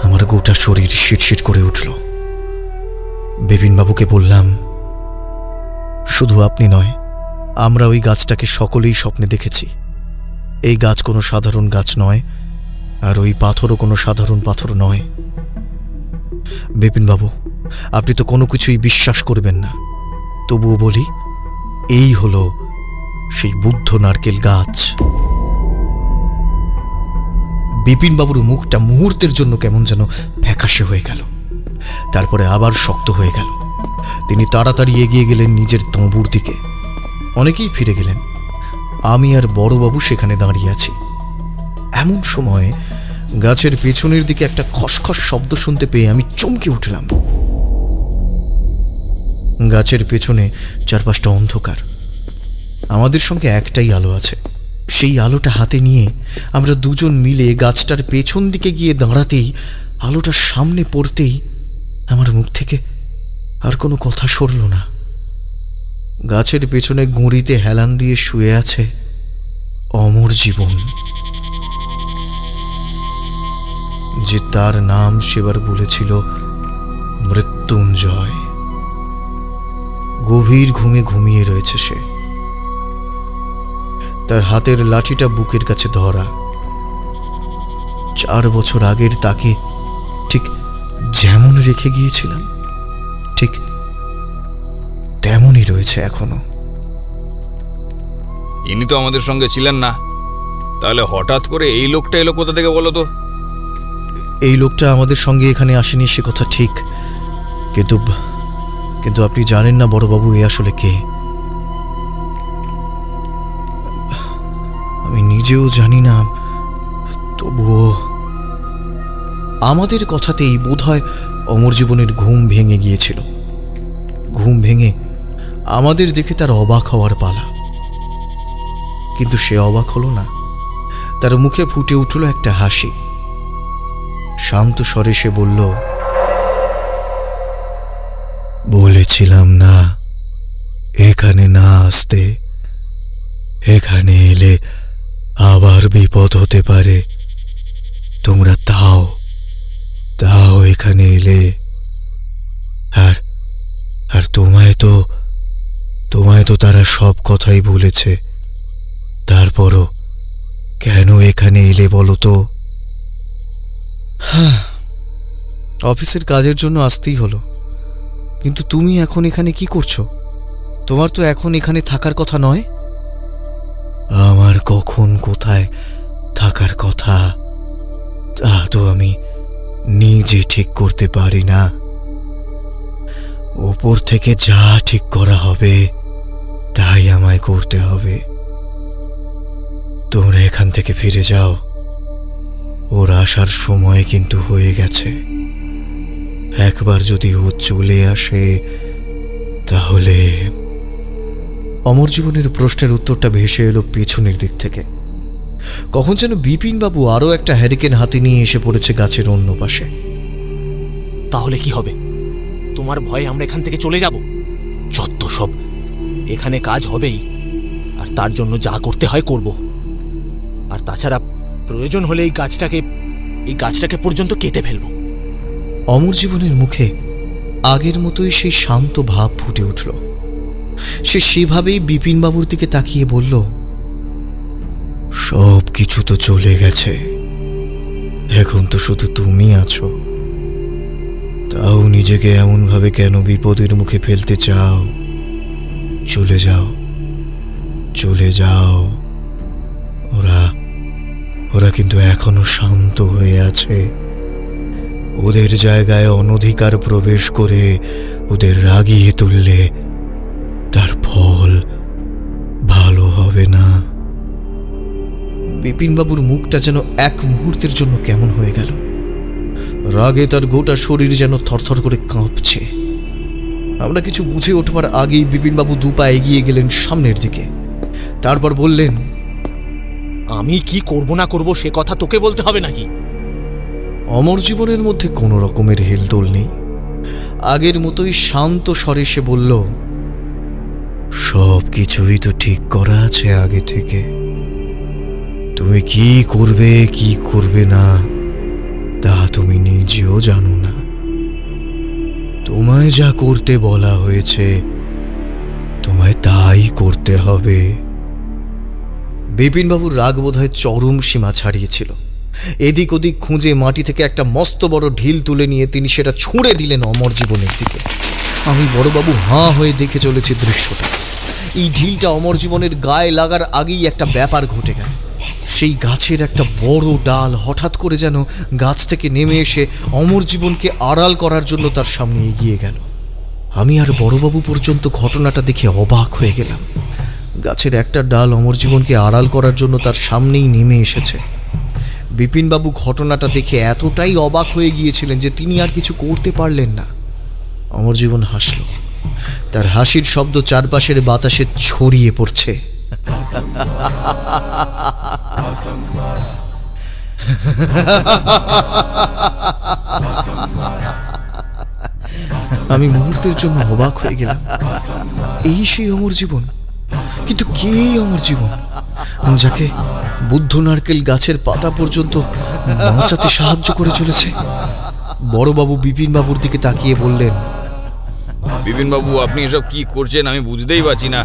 আমার গোটা শরীর শিরশির করে উঠল। বিপিনবাবুকে বললাম, শুধু আপনি নয়, আমরা ওই গাছটাকে সকলেই স্বপ্নে দেখেছি। এই গাছ কোনো সাধারণ গাছ নয়, আর ওই পাথরও কোনো সাধারণ পাথর নয়। বিপিনবাবু, আপনি তো কোনো কিছুই বিশ্বাস করবেন না, তবুও বলি, এই হলো সেই বুদ্ধ নারকেল গাছ। বিপিনবাবুর মুখটা মুহূর্তের জন্য কেমন যেন ফ্যাকাশে হয়ে গেল, তারপরে আবার শক্ত হয়ে গেল। তিনি তাড়াতাড়ি এগিয়ে গেলেন নিজের তাঁবুর দিকে। অনেকেই ফিরে গেলেন, আমি আর বড়বাবু সেখানে দাঁড়িয়ে আছি। এমন সময় গাছের পেছনের দিকে একটা খসখস শব্দ শুনতে পেয়ে আমি চমকে উঠলাম। গাছের পেছনে চারপাশটা অন্ধকার, আমাদের সঙ্গে একটাই আলো আছে। সেই আলোটা হাতে নিয়ে আমরা দুজন মিলে গাছটার পেছন দিকে গিয়ে দাঁড়াতেই, আলোটার সামনে পড়তেই আমার মুখ থেকে আর কোনো কথা সরল না। গাছের পেছনে গুঁড়িতে হেলান দিয়ে শুয়ে আছে অমর জীবন, যে তার নাম সেবার বলেছিল মৃত্যুঞ্জয়। গভীর ঘুমে ঘুমিয়ে রয়েছে সে। তার হাতের লাঠিটা বুকের কাছে ধরা। 4 বছর আগের তাকে ঠিক যেমন রেখে গিয়েছিলাম, ঠিক তেমনই রয়েছে এখনো। ইনি তো আমাদের সঙ্গে ছিলেন না, তাহলে হঠাৎ করে এই লোকটা এলো কোথা থেকে বলো তো? এই লোকটা আমাদের সঙ্গে এখানে আসেনি সে কথা ঠিক, কিন্তু আপনি জানেন না বড়বাবু এ আসলে কে। আমি নিজেও জানি না, তবুও আমাদের কথাতেই বোধহয় অমর জীবনের ঘুম ভেঙে গিয়েছিল। ঘুম ভেঙে আমাদের দেখে তার অবাক হওয়ার পালা। কিন্তু সে অবাক হলো না, তার মুখে ফুটে উঠল একটা হাসি। শান্ত স্বরে সে বলল, বলেছিলাম না এখানে না আসতে, এখানে এলে আবার বিপদ হতে পারে। তোমরা তাও এখানে এলে, আর তোমায় তো তারা সব কথাই বলেছে। তারপরও কেন এখানে এলে বলো তো? অফিসের কাজের জন্য আসতেই হলো, কিন্তু তুমি এখন এখানে কি করছো? তোমার তো এখন এখানে থাকার কথা নয়। আমার কখন কোথায় থাকার কথা তা তো আমি নিজে ঠিক করতে পারি না। ওপর থেকে যা ঠিক করা হবে তাই আমায় করতে হবে। তোমরা এখান থেকে ফিরে যাও, ওর আসার সময় কিন্তু হয়ে গেছে। একবার যদি ও চলে আসে তাহলে। অমর জীবনের প্রশ্নের উত্তরটা ভেসে এলো পেছনের দিক থেকে। কখন যেন বিপিনবাবু আরো একটা হ্যারিকেন হাতে নিয়ে এসে পড়েছে গাছের অন্য পাশে। তাহলে কি হবে? তোমার ভয়ে আমরা এখান থেকে চলে যাব? যত সব, এখানে কাজ হবেই, আর তার জন্য যা করতে হয় করব। আর তাছাড়া প্রয়োজন হলে এই গাছটাকে পর্যন্ত কেটে ফেলব। অমর জীবনের মুখে আগের মতোই সেই শান্ত ভাব ফুটে উঠল। সে সেভাবেই বিপিনবাবুর দিকে তাকিয়ে বলল, সব কিছু তো চলে গেছে, এখন তো শুধু তুমি আছো। তাও নিজেকে এমনভাবে কেন বিপদের মুখে ফেলতে চাও? চলে যাও। ওরা কিন্তু এখনো শান্ত হয়ে আছে। ওদের জায়গায় অনধিকার প্রবেশ করে ওদের রাগিয়ে তুললে তার ফল ভালো হবে না। বিপিনবাবুর মুখটা যেন এক মুহূর্তের জন্য কেমন হয়ে গেল। রাগে তার গোটা শরীর যেন থরথর করে কাঁপছে। আমরা কিছু বুঝে ওঠবার আগেই বিপিনবাবু 2 পা এগিয়ে গেলেন সামনের দিকে। তারপর বললেন, আমি কি করব না করব সে কথা তোকে বলতে হবে নাকি? অমর জীবনের মধ্যে কোনো রকমের হেলদোল নেই। আগের মতোই শান্ত স্বরে সে বলল, সব কিছুই তো ঠিক করা আছে আগে থেকে। তুমি কি করবে না তা তুমি নিজেও জানো না। তোমায় যা করতে বলা হয়েছে তোমায় তাই করতে হবে। বিপিনবাবুর রাগ বোধহয় চরম সীমা ছাড়িয়েছিল। এদিক ওদিক খুঁজে মাটি থেকে একটা মস্ত বড় ঢিল তুলে নিয়ে তিনি সেটা ছুঁড়ে দিলেন অমর জীবনের দিকে। আমি বড়বাবু হাঁ হয়ে দেখে চলেছি দৃশ্যটা। এই ঢিলটা অমর জীবনের গায়ে লাগার আগেই একটা ব্যাপার ঘটে গেল। সেই গাছের একটা বড় ডাল হঠাৎ করে যেন গাছ থেকে নেমে এসে অমর জীবনকে আড়াল করার জন্য তার সামনে এগিয়ে গেল। আমি আর বড়বাবু পর্যন্ত ঘটনাটা দেখে অবাক হয়ে গেলাম। গাছের একটা ডাল অমর জীবনকে আড়াল করার জন্য তার সামনেই নেমে এসেছে। বিপিনবাবু ঘটনাটা দেখে এতটাই অবাক হয়ে গিয়েছিলেন যে তিনি আর কিছু করতে পারলেন না। অমর জীবন হাসল। তার হাসির শব্দ চারপাশের বাতাসে ছড়িয়ে পড়ছে। আমি মুহূর্তের জন্য অবাক হয়ে গেলাম। এই সেই অমর জীবন, কিন্তু কে এই অমর জীবন যাকে বুদ্ধ নারকেল গাছের পাতা পর্যন্ত বাঁচাতে সাহায্য করে চলেছে? বড়বাবু বিপিনবাবুর দিকে তাকিয়ে বললেন, বিপিনবাবু, আপনি এসব কি করছেন আমি বুঝতেই পারছি না।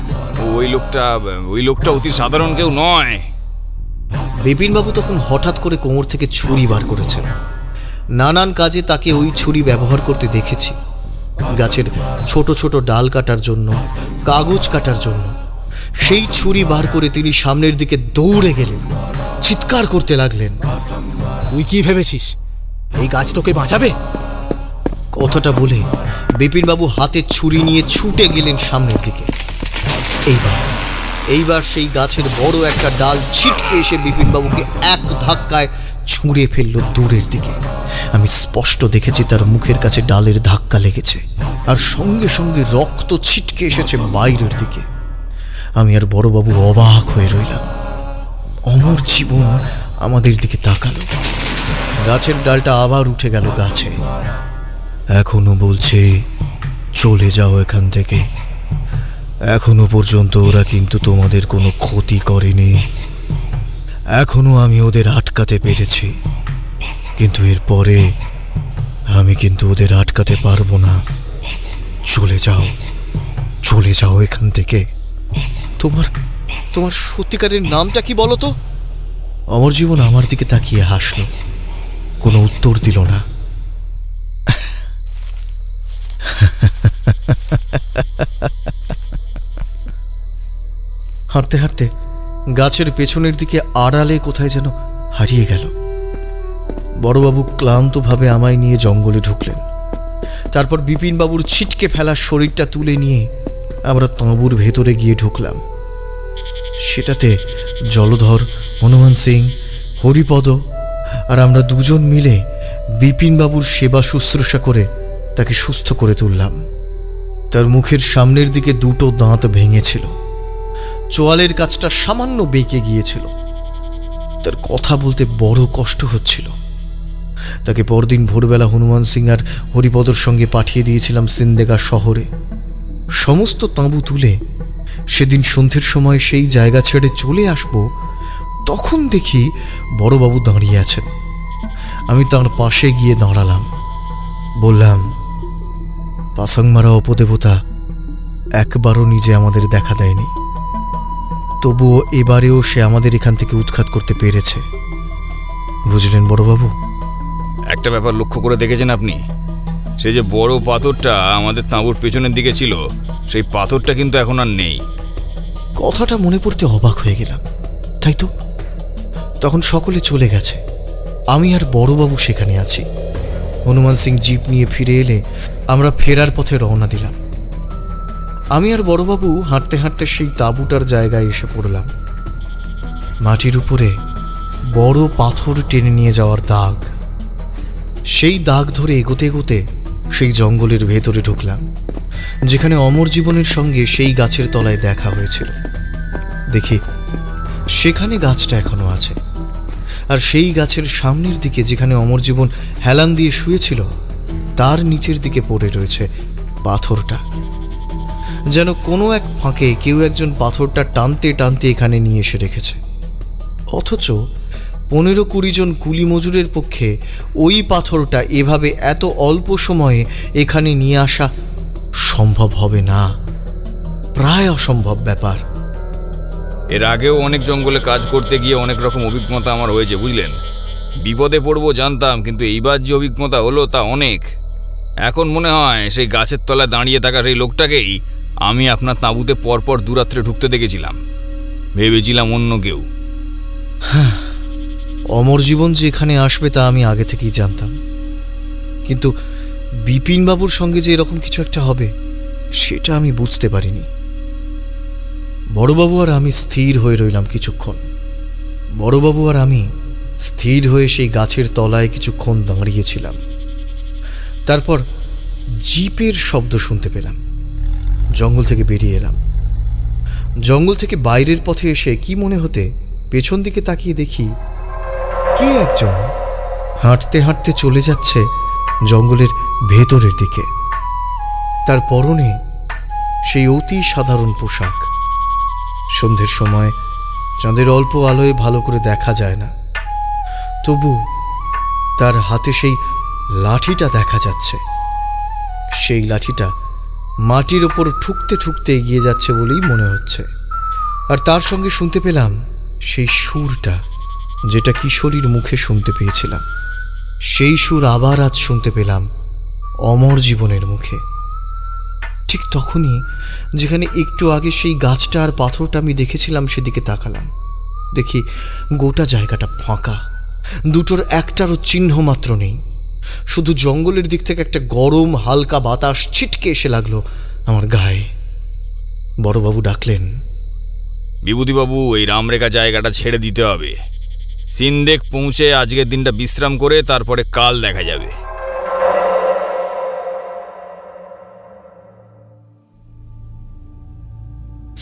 ওই লোকটা অতি সাধারণ কেউ নয়। বিপিনবাবু তখন হঠাৎ করে কোমর থেকে ছুরি বার করেছেন। নানান কাজে তাকে ওই ছুরি ব্যবহার করতে দেখেছি। গাছের ছোট ছোট ডাল কাটার জন্য, কাগজ কাটার জন্য। সেই ছুরি বার করে তিনি সামনের দিকে দৌড়ে গেলেন, চিৎকার করতে লাগলেন, তুই কি ভেবেছিস এই গাছ তোকে বাঁচাবে? কথাটা বলে বিপিনবাবু হাতে ছুরি নিয়ে ছুটে গেলেন সামনের দিকে। এইবার সেই গাছের বড় একটা ডাল ছিটকে এসে বিপিনবাবুকে এক ধাক্কায় ছুঁড়ে ফেলল দূরের দিকে। আমি স্পষ্ট দেখেছি তার মুখের কাছে ডালের ধাক্কা লেগেছে, আর সঙ্গে সঙ্গে রক্ত ছিটকে এসেছে বাইরের দিকে। আমি আর বড়বাবু অবাক হয়ে রইলাম। অমর জীবন আমাদের দিকে তাকালো। গাছের ডালটা আবার উঠে গেল গাছে। এখনো বলছে, চলে যাও এখান থেকে। এখনো পর্যন্ত ওরা কিন্তু তোমাদের কোনো ক্ষতি করেনি। এখনো আমি ওদের আটকাতে পেরেছি, কিন্তু এরপরে আমি কিন্তু ওদের আটকাতে পারবো না। চলে যাও, চলে যাও এখান থেকে। তোমার সত্যিকারের নামটা কি বলো তো? অমর জীবন আমার দিকে তাকিয়ে হাসল, কোনো উত্তর দিল না। হাঁটতে হাঁটতে গাছের পেছনের দিকে আড়ালে কোথায় যেন হারিয়ে গেল। বড়বাবু ক্লান্তভাবে আমায় নিয়ে জঙ্গলে ঢুকলেন। তারপর বিপিনবাবুর ছিটকে ফেলা শরীরটা তুলে নিয়ে আমরা তাঁবুর ভেতরে গিয়ে ঢুকলাম। সেটাতে জলধর, হনুমান সিং, হরিপদ আর আমরা দুজন মিলে বিপিনবাবুর সেবা শুশ্রূষা করে তাকে সুস্থ করে তুললাম। তার মুখের সামনের দিকে দুটো দাঁত ভেঙেছিল, চোয়ালের কাছটা সামান্য বেঁকে গিয়েছিল, তার কথা বলতে বড় কষ্ট হচ্ছিল। তাকে পরদিন ভোরবেলা হনুমান সিং আর হরিপদর সঙ্গে পাঠিয়ে দিয়েছিলাম সিন্দেগা শহরে। সমস্ত তাঁবু তুলে সেদিন সন্ধ্যের সময় সেই জায়গা ছেড়ে চলে আসব, তখন দেখি বড়বাবু দাঁড়িয়ে আছেন। আমি তাঁর পাশে গিয়ে দাঁড়ালাম, বললাম, পাসাংমারা অপদেবতা একবারও নিজে আমাদের দেখা দেয়নি, তবুও এবারেও সে আমাদের এখান থেকে উৎখাত করতে পেরেছে। বুঝলেন বড়বাবু? একটা ব্যাপার লক্ষ্য করে দেখেছেন আপনি? সেই যে বড় পাথরটা আমাদের তাঁবুর পেছনের দিকে ছিল, সেই পাথরটা কিন্তু এখন আর নেই। কথাটা মনে পড়তে অবাক হয়ে গেলাম। তাই তো, তখন সকলে চলে গেছে, আমি আর বড়বাবু সেখানে আছি। হনুমান সিং জিপ নিয়ে ফিরে এলে আমরা ফেরার পথে রওনা দিলাম। আমি আর বড়বাবু হাঁটতে হাঁটতে সেই তাঁবুটার জায়গায় এসে পড়লাম। মাটির উপরে বড় পাথর টেনে নিয়ে যাওয়ার দাগ। সেই দাগ ধরে এগোতে এগোতে সেই জঙ্গলের ভেতরে ঢুকলাম, যেখানে অমর জীবনের সঙ্গে সেই গাছের তলায় দেখা হয়েছিল। দেখি সেখানে গাছটা এখনো আছে, আর সেই গাছের সামনের দিকে যেখানে অমর জীবন হেলান দিয়ে শুয়েছিল, তার নিচের দিকে পড়ে রয়েছে পাথরটা। যেন কোনো এক ফাঁকে কেউ একজন পাথরটা টানতে টানতে এখানে নিয়ে এসে রেখেছে। অথচ 15-20 জন কুলি মজুরের পক্ষে ওই পাথরটা এভাবে এত অল্প সময়ে এখানে নিয়ে আসা সম্ভব হবে না, প্রায় অসম্ভব ব্যাপার। এর আগেও অনেক জঙ্গলে কাজ করতে গিয়ে অনেক রকম অভিজ্ঞতা আমার হয়েছে, বুঝলেন? বিপদে পড়বো জানতাম, কিন্তু এইবার যে অভিজ্ঞতা হলো তা অনেক। এখন মনে হয় সেই গাছের তলায় দাঁড়িয়ে থাকা সেই লোকটাকেই আমি আপনার তাঁবুতে পরপর দুরাত্রে ঢুকতে দেখেছিলাম। ভেবেছিলাম অন্য কেউ, অমর জীবন যে এখানে আসবে তা আমি আগে থেকেই জানতাম, কিন্তু বিপিনবাবুর সঙ্গে যে এরকম কিছু একটা হবে সেটা আমি বুঝতে পারিনি। বড়বাবু আর আমি স্থির হয়ে রইলাম কিছুক্ষণ। বড়বাবু আর আমি স্থির হয়ে সেই গাছের তলায় কিছুক্ষণ দাঁড়িয়েছিলাম। তারপর জিপের শব্দ শুনতে পেলাম। জঙ্গল থেকে বেরিয়ে এলাম। জঙ্গল থেকে বাইরের পথে এসে কি মনে হতে পেছন দিকে তাকিয়ে দেখি কে একজন হাঁটতে হাঁটতে চলে যাচ্ছে জঙ্গলের ভেতরের দিকে। তার পরনে সেই অতি সাধারণ পোশাক। সন্ধ্যের সময় চাঁদের অল্প আলোয় ভালো করে দেখা যায় না, তবু তার হাতে সেই লাঠিটা দেখা যাচ্ছে। সেই লাঠিটা মাটির ওপর ঠুকতে ঠুকতে এগিয়ে যাচ্ছে বলেই মনে হচ্ছে। আর তার সঙ্গে শুনতে পেলাম সেই সুরটা, যেটা কিশোরীর মুখে শুনতে পেয়েছিলাম। সেই সুর আবার আজ শুনতে পেলাম অমর জীবনের মুখে। ঠিক তখনই যেখানে একটু আগে সেই গাছটা আর পাথরটা আমি দেখেছিলাম সেদিকে তাকালাম। দেখি গোটা জায়গাটা ফাঁকা, দুটোর একটারও চিহ্ন মাত্র নেই। শুধু জঙ্গলের দিক থেকে একটা গরম হালকা বাতাস ছিটকে এসে লাগলো আমার গায়ে। বড়বাবু ডাকলেন, বিভূতিবাবু, এই রামরেখা জায়গাটা ছেড়ে দিতে হবে। সিন্দেক পৌঁছে আজকের দিনটা বিশ্রাম করে তারপরে কাল দেখা যাবে।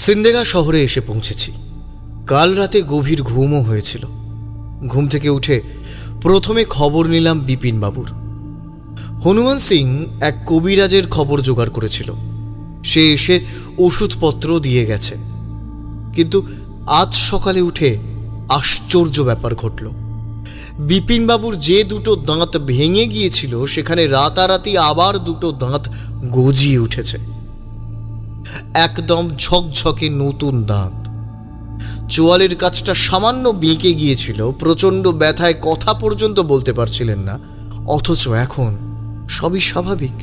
সিন্দেগা শহরে এসে পৌঁছেছি। কাল রাতে গভীর ঘুমও হয়েছিল। ঘুম থেকে উঠে প্রথমে খবর নিলাম বিপিনবাবুর। হনুমান সিং এক কবিরাজের খবর জোগাড় করেছিল। সে এসে ওষুধপত্র দিয়ে গেছে। কিন্তু আজ সকালে উঠে আশ্চর্য ব্যাপার ঘটল। বিপিনবাবুর যে দুটো দাঁত ভেঙে গিয়েছিল সেখানে রাতারাতি আবার দুটো দাঁত গজিয়ে উঠেছে। একদম ঝকঝকে নতুন দাঁত। চোয়ালের কাছটা সামান্য বেঁকে গিয়েছিল, প্রচণ্ড ব্যথায় কথা পর্যন্ত বলতে পারছিলেন না, অথচ এখন সবই স্বাভাবিক,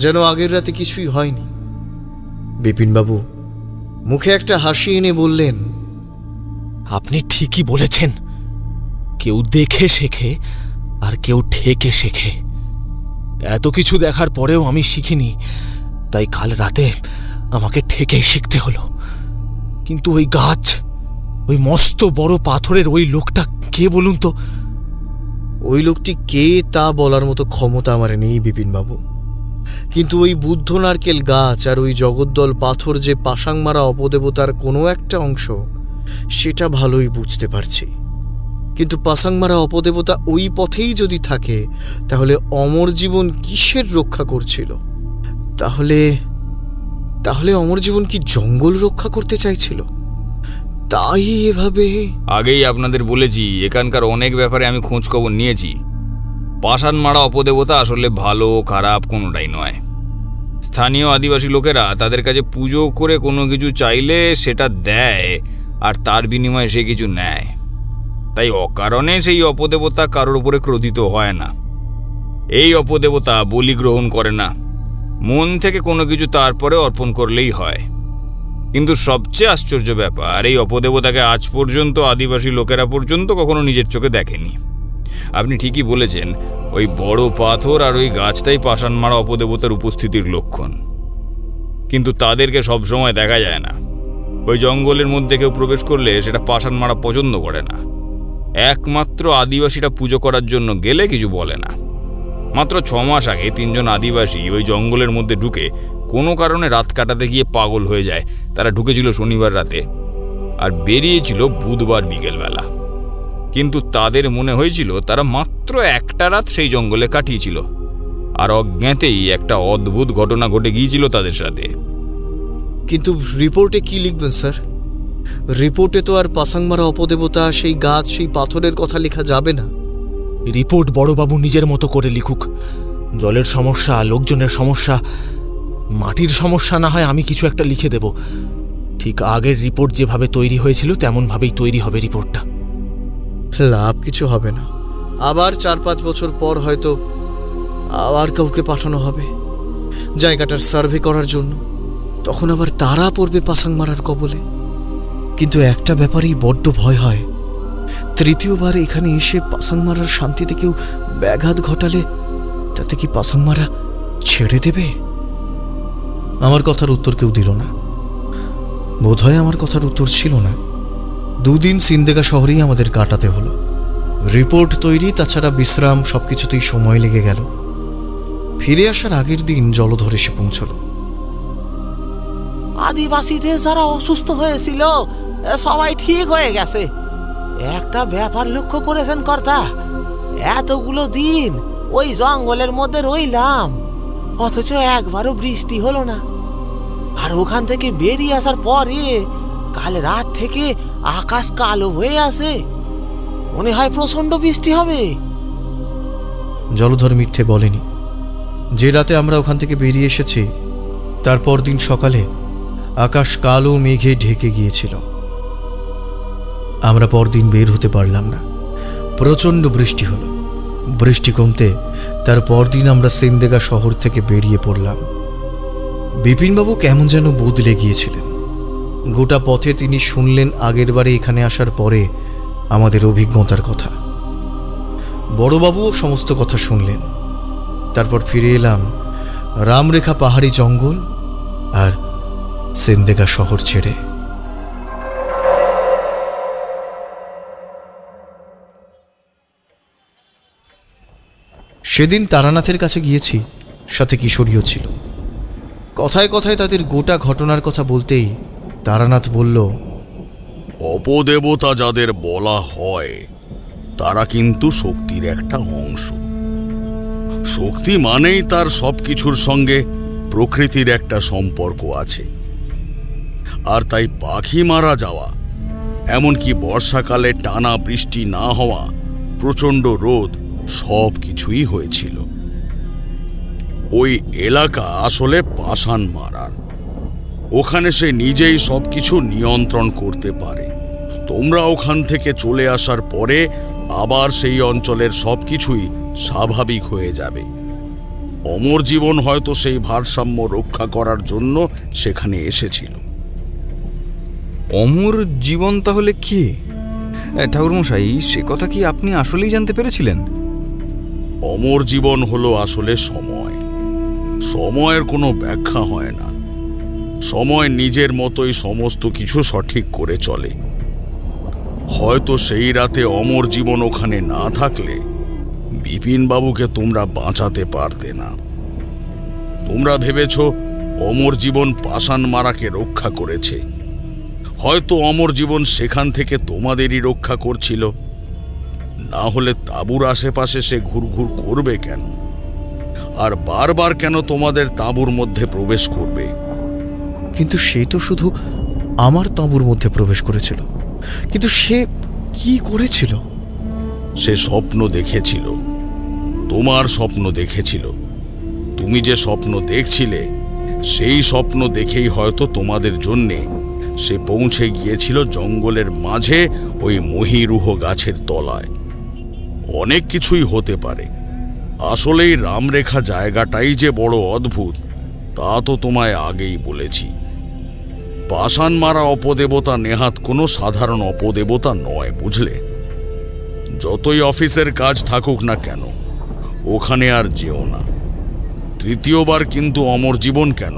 যেন আগের রাতে কিছুই হয়নি। বিপিনবাবু মুখে একটা হাসি এনে বললেন, আপনি ঠিকই বলেছেন, কেউ দেখে শেখে আর কেউ ঠেকে শেখে। এত কিছু দেখার পরেও আমি শিখিনি, তাই কাল রাতে আমাকে ঠেকেই শিখতে হলো। কিন্তু ওই গাছ, ওই মস্ত বড় পাথরের ওই লোকটা কে বলুন তো? ওই লোকটি কে তা বলার মতো ক্ষমতা আমার নেই বিপিনবাবু, কিন্তু ওই বুদ্ধ নারকেল গাছ আর ওই জগদ্দল পাথর যে পাশাংমারা অপদেবতার কোনো একটা অংশ, সেটা ভালোই বুঝতে পারছি। কিন্তু পাশাংমারা অপদেবতা ওই পথেই যদি থাকে, তাহলে অমর জীবন কিসের রক্ষা করছিল? তাহলে অমর জীবন কি জঙ্গল রক্ষা করতে চাইছিল? তাই এভাবে। আগেই আপনাদের বলেছি, এখানকার অনেক ব্যাপারে আমি খোঁজ খবর নিয়েছি। পাষাণমারা অপদেবতা আসলে ভালো খারাপ কোনোটাই নয়। স্থানীয় আদিবাসী লোকেরা তাদের কাছে পুজো করে কোনো কিছু চাইলে সেটা দেয়, আর তার বিনিময়ে সে কিছু নেয়। তাই অকারণে সেই অপদেবতা কারোর উপরে ক্রোধিত হয় না। এই অপদেবতা বলি গ্রহণ করে না, মন থেকে কোনো কিছু তারপরে অর্পণ করলেই হয়। কিন্তু সবচেয়ে আশ্চর্য ব্যাপার, এই অপদেবতাকে আজ পর্যন্ত আদিবাসী লোকেরা পর্যন্ত কখনো নিজের চোখে দেখেনি। আপনি ঠিকই বলেছেন, ওই বড় পাথর আর ওই গাছটাই পাষাণমারা অপদেবতার উপস্থিতির লক্ষণ। কিন্তু তাদেরকে সবসময় দেখা যায় না। ওই জঙ্গলের মধ্যে কেউ প্রবেশ করলে সেটা পাষাণমারা পছন্দ করে না। একমাত্র আদিবাসীরা পুজো করার জন্য গেলে কিছু বলে না। মাত্র 6 মাস আগে 3 জন আদিবাসী ওই জঙ্গলের মধ্যে ঢুকে কোনো কারণে রাত কাটাতে গিয়ে পাগল হয়ে যায়। তারা ঢুকেছিল শনিবার রাতে আর বেরিয়েছিল বুধবার বিকেলবেলা। কিন্তু তাদের মনে হয়েছিল তারা মাত্র একটা রাত সেই জঙ্গলে কাটিয়েছিল, আর অজ্ঞাতেই একটা অদ্ভুত ঘটনা ঘটে গিয়েছিল তাদের সাথে। কিন্তু রিপোর্টে কি লিখবেন স্যার? রিপোর্টে তো আর পাসাংমারা অপদেবতা, সেই গাছ, সেই পাথরের কথা লেখা যাবে না। রিপোর্ট বড়বাবু নিজের মতো করে লিখুক। জলের সমস্যা, লোকজনের সমস্যা, মাটির সমস্যা না হয় আমি কিছু একটা লিখে দেব। ঠিক আগের রিপোর্ট যেভাবে তৈরি হয়েছিল তেমনভাবেই তৈরি হবে রিপোর্টটা। লাভ কিছু হবে না। আবার 4-5 বছর পর হয়তো আবার কাউকে পাঠানো হবে জায়গাটার সার্ভে করার জন্য। তখন আবার তারা পড়বে পাসাংমারার কবলে। কিন্তু একটা ব্যাপারেই বড্ড ভয় হয়, তৃতীয়বার এখানে এসে পাসাং মারার শান্তিতে কেউ ব্যাঘাত ঘটালে তাতে কি পাসাং মারা ছেড়ে দেবে? আমার কথার উত্তর কেউ দিল না। বোধহয় আমার কথার উত্তর ছিল না। 2 দিন সিন্দেগা শহরেই আমাদের কাটাতে হলো। রিপোর্ট তৈরি, তাছাড়া বিশ্রাম, সবকিছুতেই সময় লেগে গেল। ফিরে আসার আগের দিন জলধর এসে পৌঁছল। আদিবাসীদের যারা অসুস্থ হয়েছিল সবাই ঠিক হয়ে গেছে। একটা ব্যাপার লক্ষ্য করেছেন কর্তা, এতগুলো দিন ওই জঙ্গলের মধ্যে রইলাম, অথচ একবারও বৃষ্টি হলো না। আর ওখান থেকে বেরিয়ে আসার পরে কাল রাত থেকে আকাশ কালো হয়ে আসে, মনে হয় প্রচন্ড বৃষ্টি হবে। জলধর মিথ্যে বলেনি। যে রাতে আমরা ওখান থেকে বেরিয়ে এসেছি তার পরদিন সকালে আকাশ কালো মেঘে ঢেকে গিয়েছিল। আমরা পরদিন বের হতে পারলাম না, প্রচণ্ড বৃষ্টি হলো। বৃষ্টি কমতে তার পরদিন আমরা সিন্দেগা শহর থেকে বেরিয়ে পড়লাম। বিপিনবাবু কেমন যেন বদলে গিয়েছিলেন। গোটা পথে তিনি শুনলেন আগেরবারে এখানে আসার পরে আমাদের অভিজ্ঞতার কথা। বড়বাবুও সমস্ত কথা শুনলেন। তারপর ফিরে এলাম রামরেখা পাহাড়ি জঙ্গল আর সিন্দেগা শহর ছেড়ে। সেদিন তারানাথের কাছে গিয়েছি, সাথে কিশোরীও ছিল। কথায় কথায় তাদের গোটা ঘটনার কথা বলতেই তারানাথ বলল, অপদেবতা যাদের বলা হয় তারা কিন্তু শক্তির একটা অংশ। শক্তি মানেই তার সবকিছুর সঙ্গে প্রকৃতির একটা সম্পর্ক আছে। আর তাই পাখি মারা যাওয়া, এমনকি বর্ষাকালে টানা বৃষ্টি না হওয়া, প্রচণ্ড রোদ, সব কিছুই হয়েছিল। ওই এলাকা আসলে পাষাণ মারার। ওখানে সে নিজেই সবকিছু নিয়ন্ত্রণ করতে পারে। তোমরা ওখান থেকে চলে আসার পরে আবার সেই অঞ্চলের সবকিছুই স্বাভাবিক হয়ে যাবে। অমর জীবন হয়তো সেই ভারসাম্য রক্ষা করার জন্য সেখানে এসেছিল। অমর জীবন তাহলে কি? ঠাকুরমশাই, সে কথা কি আপনি আসলেই জানতে পেরেছিলেন? অমর জীবন হলো আসলে সময়। সময়ের কোনো ব্যাখ্যা হয় না। সময় নিজের মতোই সমস্ত কিছু সঠিক করে চলে। হয়তো সেই রাতে অমর জীবন ওখানে না থাকলে বিপিনবাবুকে তোমরা বাঁচাতে পারতে না। তোমরা ভেবেছ অমর জীবন পাষাণ মারাকে রক্ষা করেছে। হয়তো অমর জীবন সেখান থেকে তোমাদেরই রক্ষা করছিল। না হলে তাঁবুর আশেপাশে সে ঘুরঘুর করবে কেন? আর বারবার কেন তোমাদের তাঁবুর মধ্যে প্রবেশ করবে? কিন্তু সে তো শুধু আমার তাঁবুর মধ্যে প্রবেশ করেছিল। কিন্তু সে কি করেছিল? সে স্বপ্ন দেখেছিল, তোমার স্বপ্ন দেখেছিল। তুমি যে স্বপ্ন দেখছিলে সেই স্বপ্ন দেখেই হয়তো তোমাদের জন্যে সে পৌঁছে গিয়েছিল জঙ্গলের মাঝে ওই মহিরুহ গাছের তলায়। অনেক কিছুই হতে পারে। আসলেই রামরেখা জায়গাটাই যে বড় অদ্ভুত তা তো তোমায় আগেই বলেছি। পাষাণ মারা অপদেবতা নেহাত কোনো সাধারণ অপদেবতা নয়, বুঝলে? যতই অফিসের কাজ থাকুক না কেন ওখানে আর যেও না। তৃতীয়বার কিন্তু অমর জীবন কেন,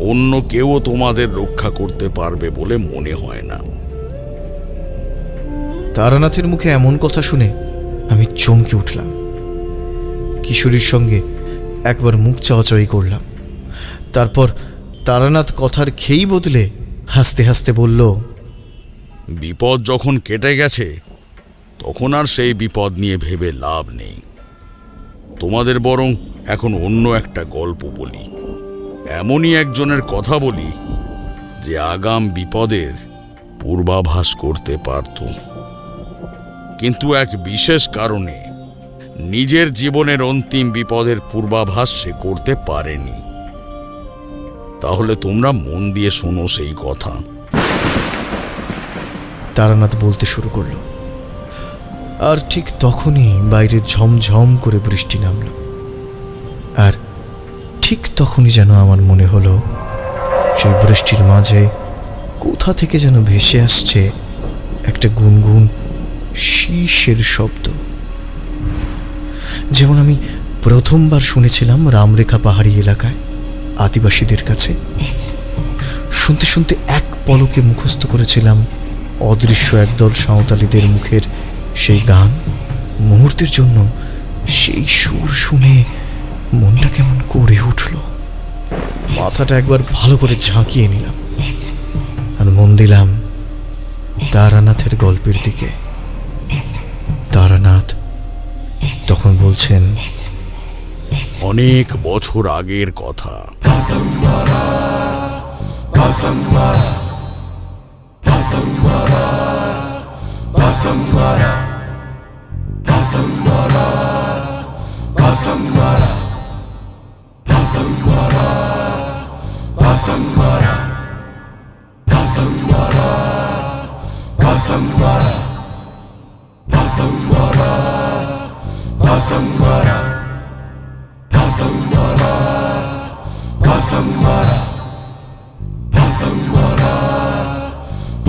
অন্য কেউ তোমাদের রক্ষা করতে পারবে বলে মনে হয় না। তারানাথের মুখে এমন কথা শুনে আমি চমকে উঠলাম। কিশোরীর সঙ্গে একবার মুখ চাওয়াচাওয়ি করলাম। তারপর তারানাথ কথার খেই বদলে হাসতে হাসতে বলল, বিপদ যখন কেটে গেছে তখন আর সেই বিপদ নিয়ে ভেবে লাভ নেই। তোমাদের বরং এখন অন্য একটা গল্প বলি। এমনই একজনের কথা বলি যে আগাম বিপদের পূর্বাভাস করতে পারত, কিন্তু এক বিশেষ কারণে নিজের জীবনের অন্তিম বিপদের পূর্বাভাস সে করতে পারেনি। তাহলে তোমরা মন দিয়ে শোনো সেই কথা। তারানাথ বলতে শুরু করল। আর ঠিক তখনই বাইরে ঝমঝম করে বৃষ্টি নামল। আর ঠিক তখনই যেন আমার মনে হলো সেই বৃষ্টির মাঝে কোথা থেকে যেন ভেসে আসছে একটা গুনগুন শীষের শব্দ, যেমন আমি প্রথমবার শুনেছিলাম রামরেখা পাহাড়ি এলাকায় আদিবাসীদের কাছে। শুনতে শুনতে এক পলকে মুখস্থ করেছিলাম অদৃশ্য একদল সাঁওতালিদের মুখের সেই গান। মুহূর্তের জন্য সেই সুর শুনে মনটা কেমন করে উঠল। মাথাটা একবার ভালো করে ঝাঁকিয়ে নিলাম আর মন দিলাম তারানাথের গল্পের দিকে। তারানাথ তখন বলছেন, অনেক বছর আগের কথা।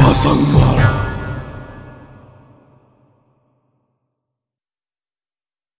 Pasang Mara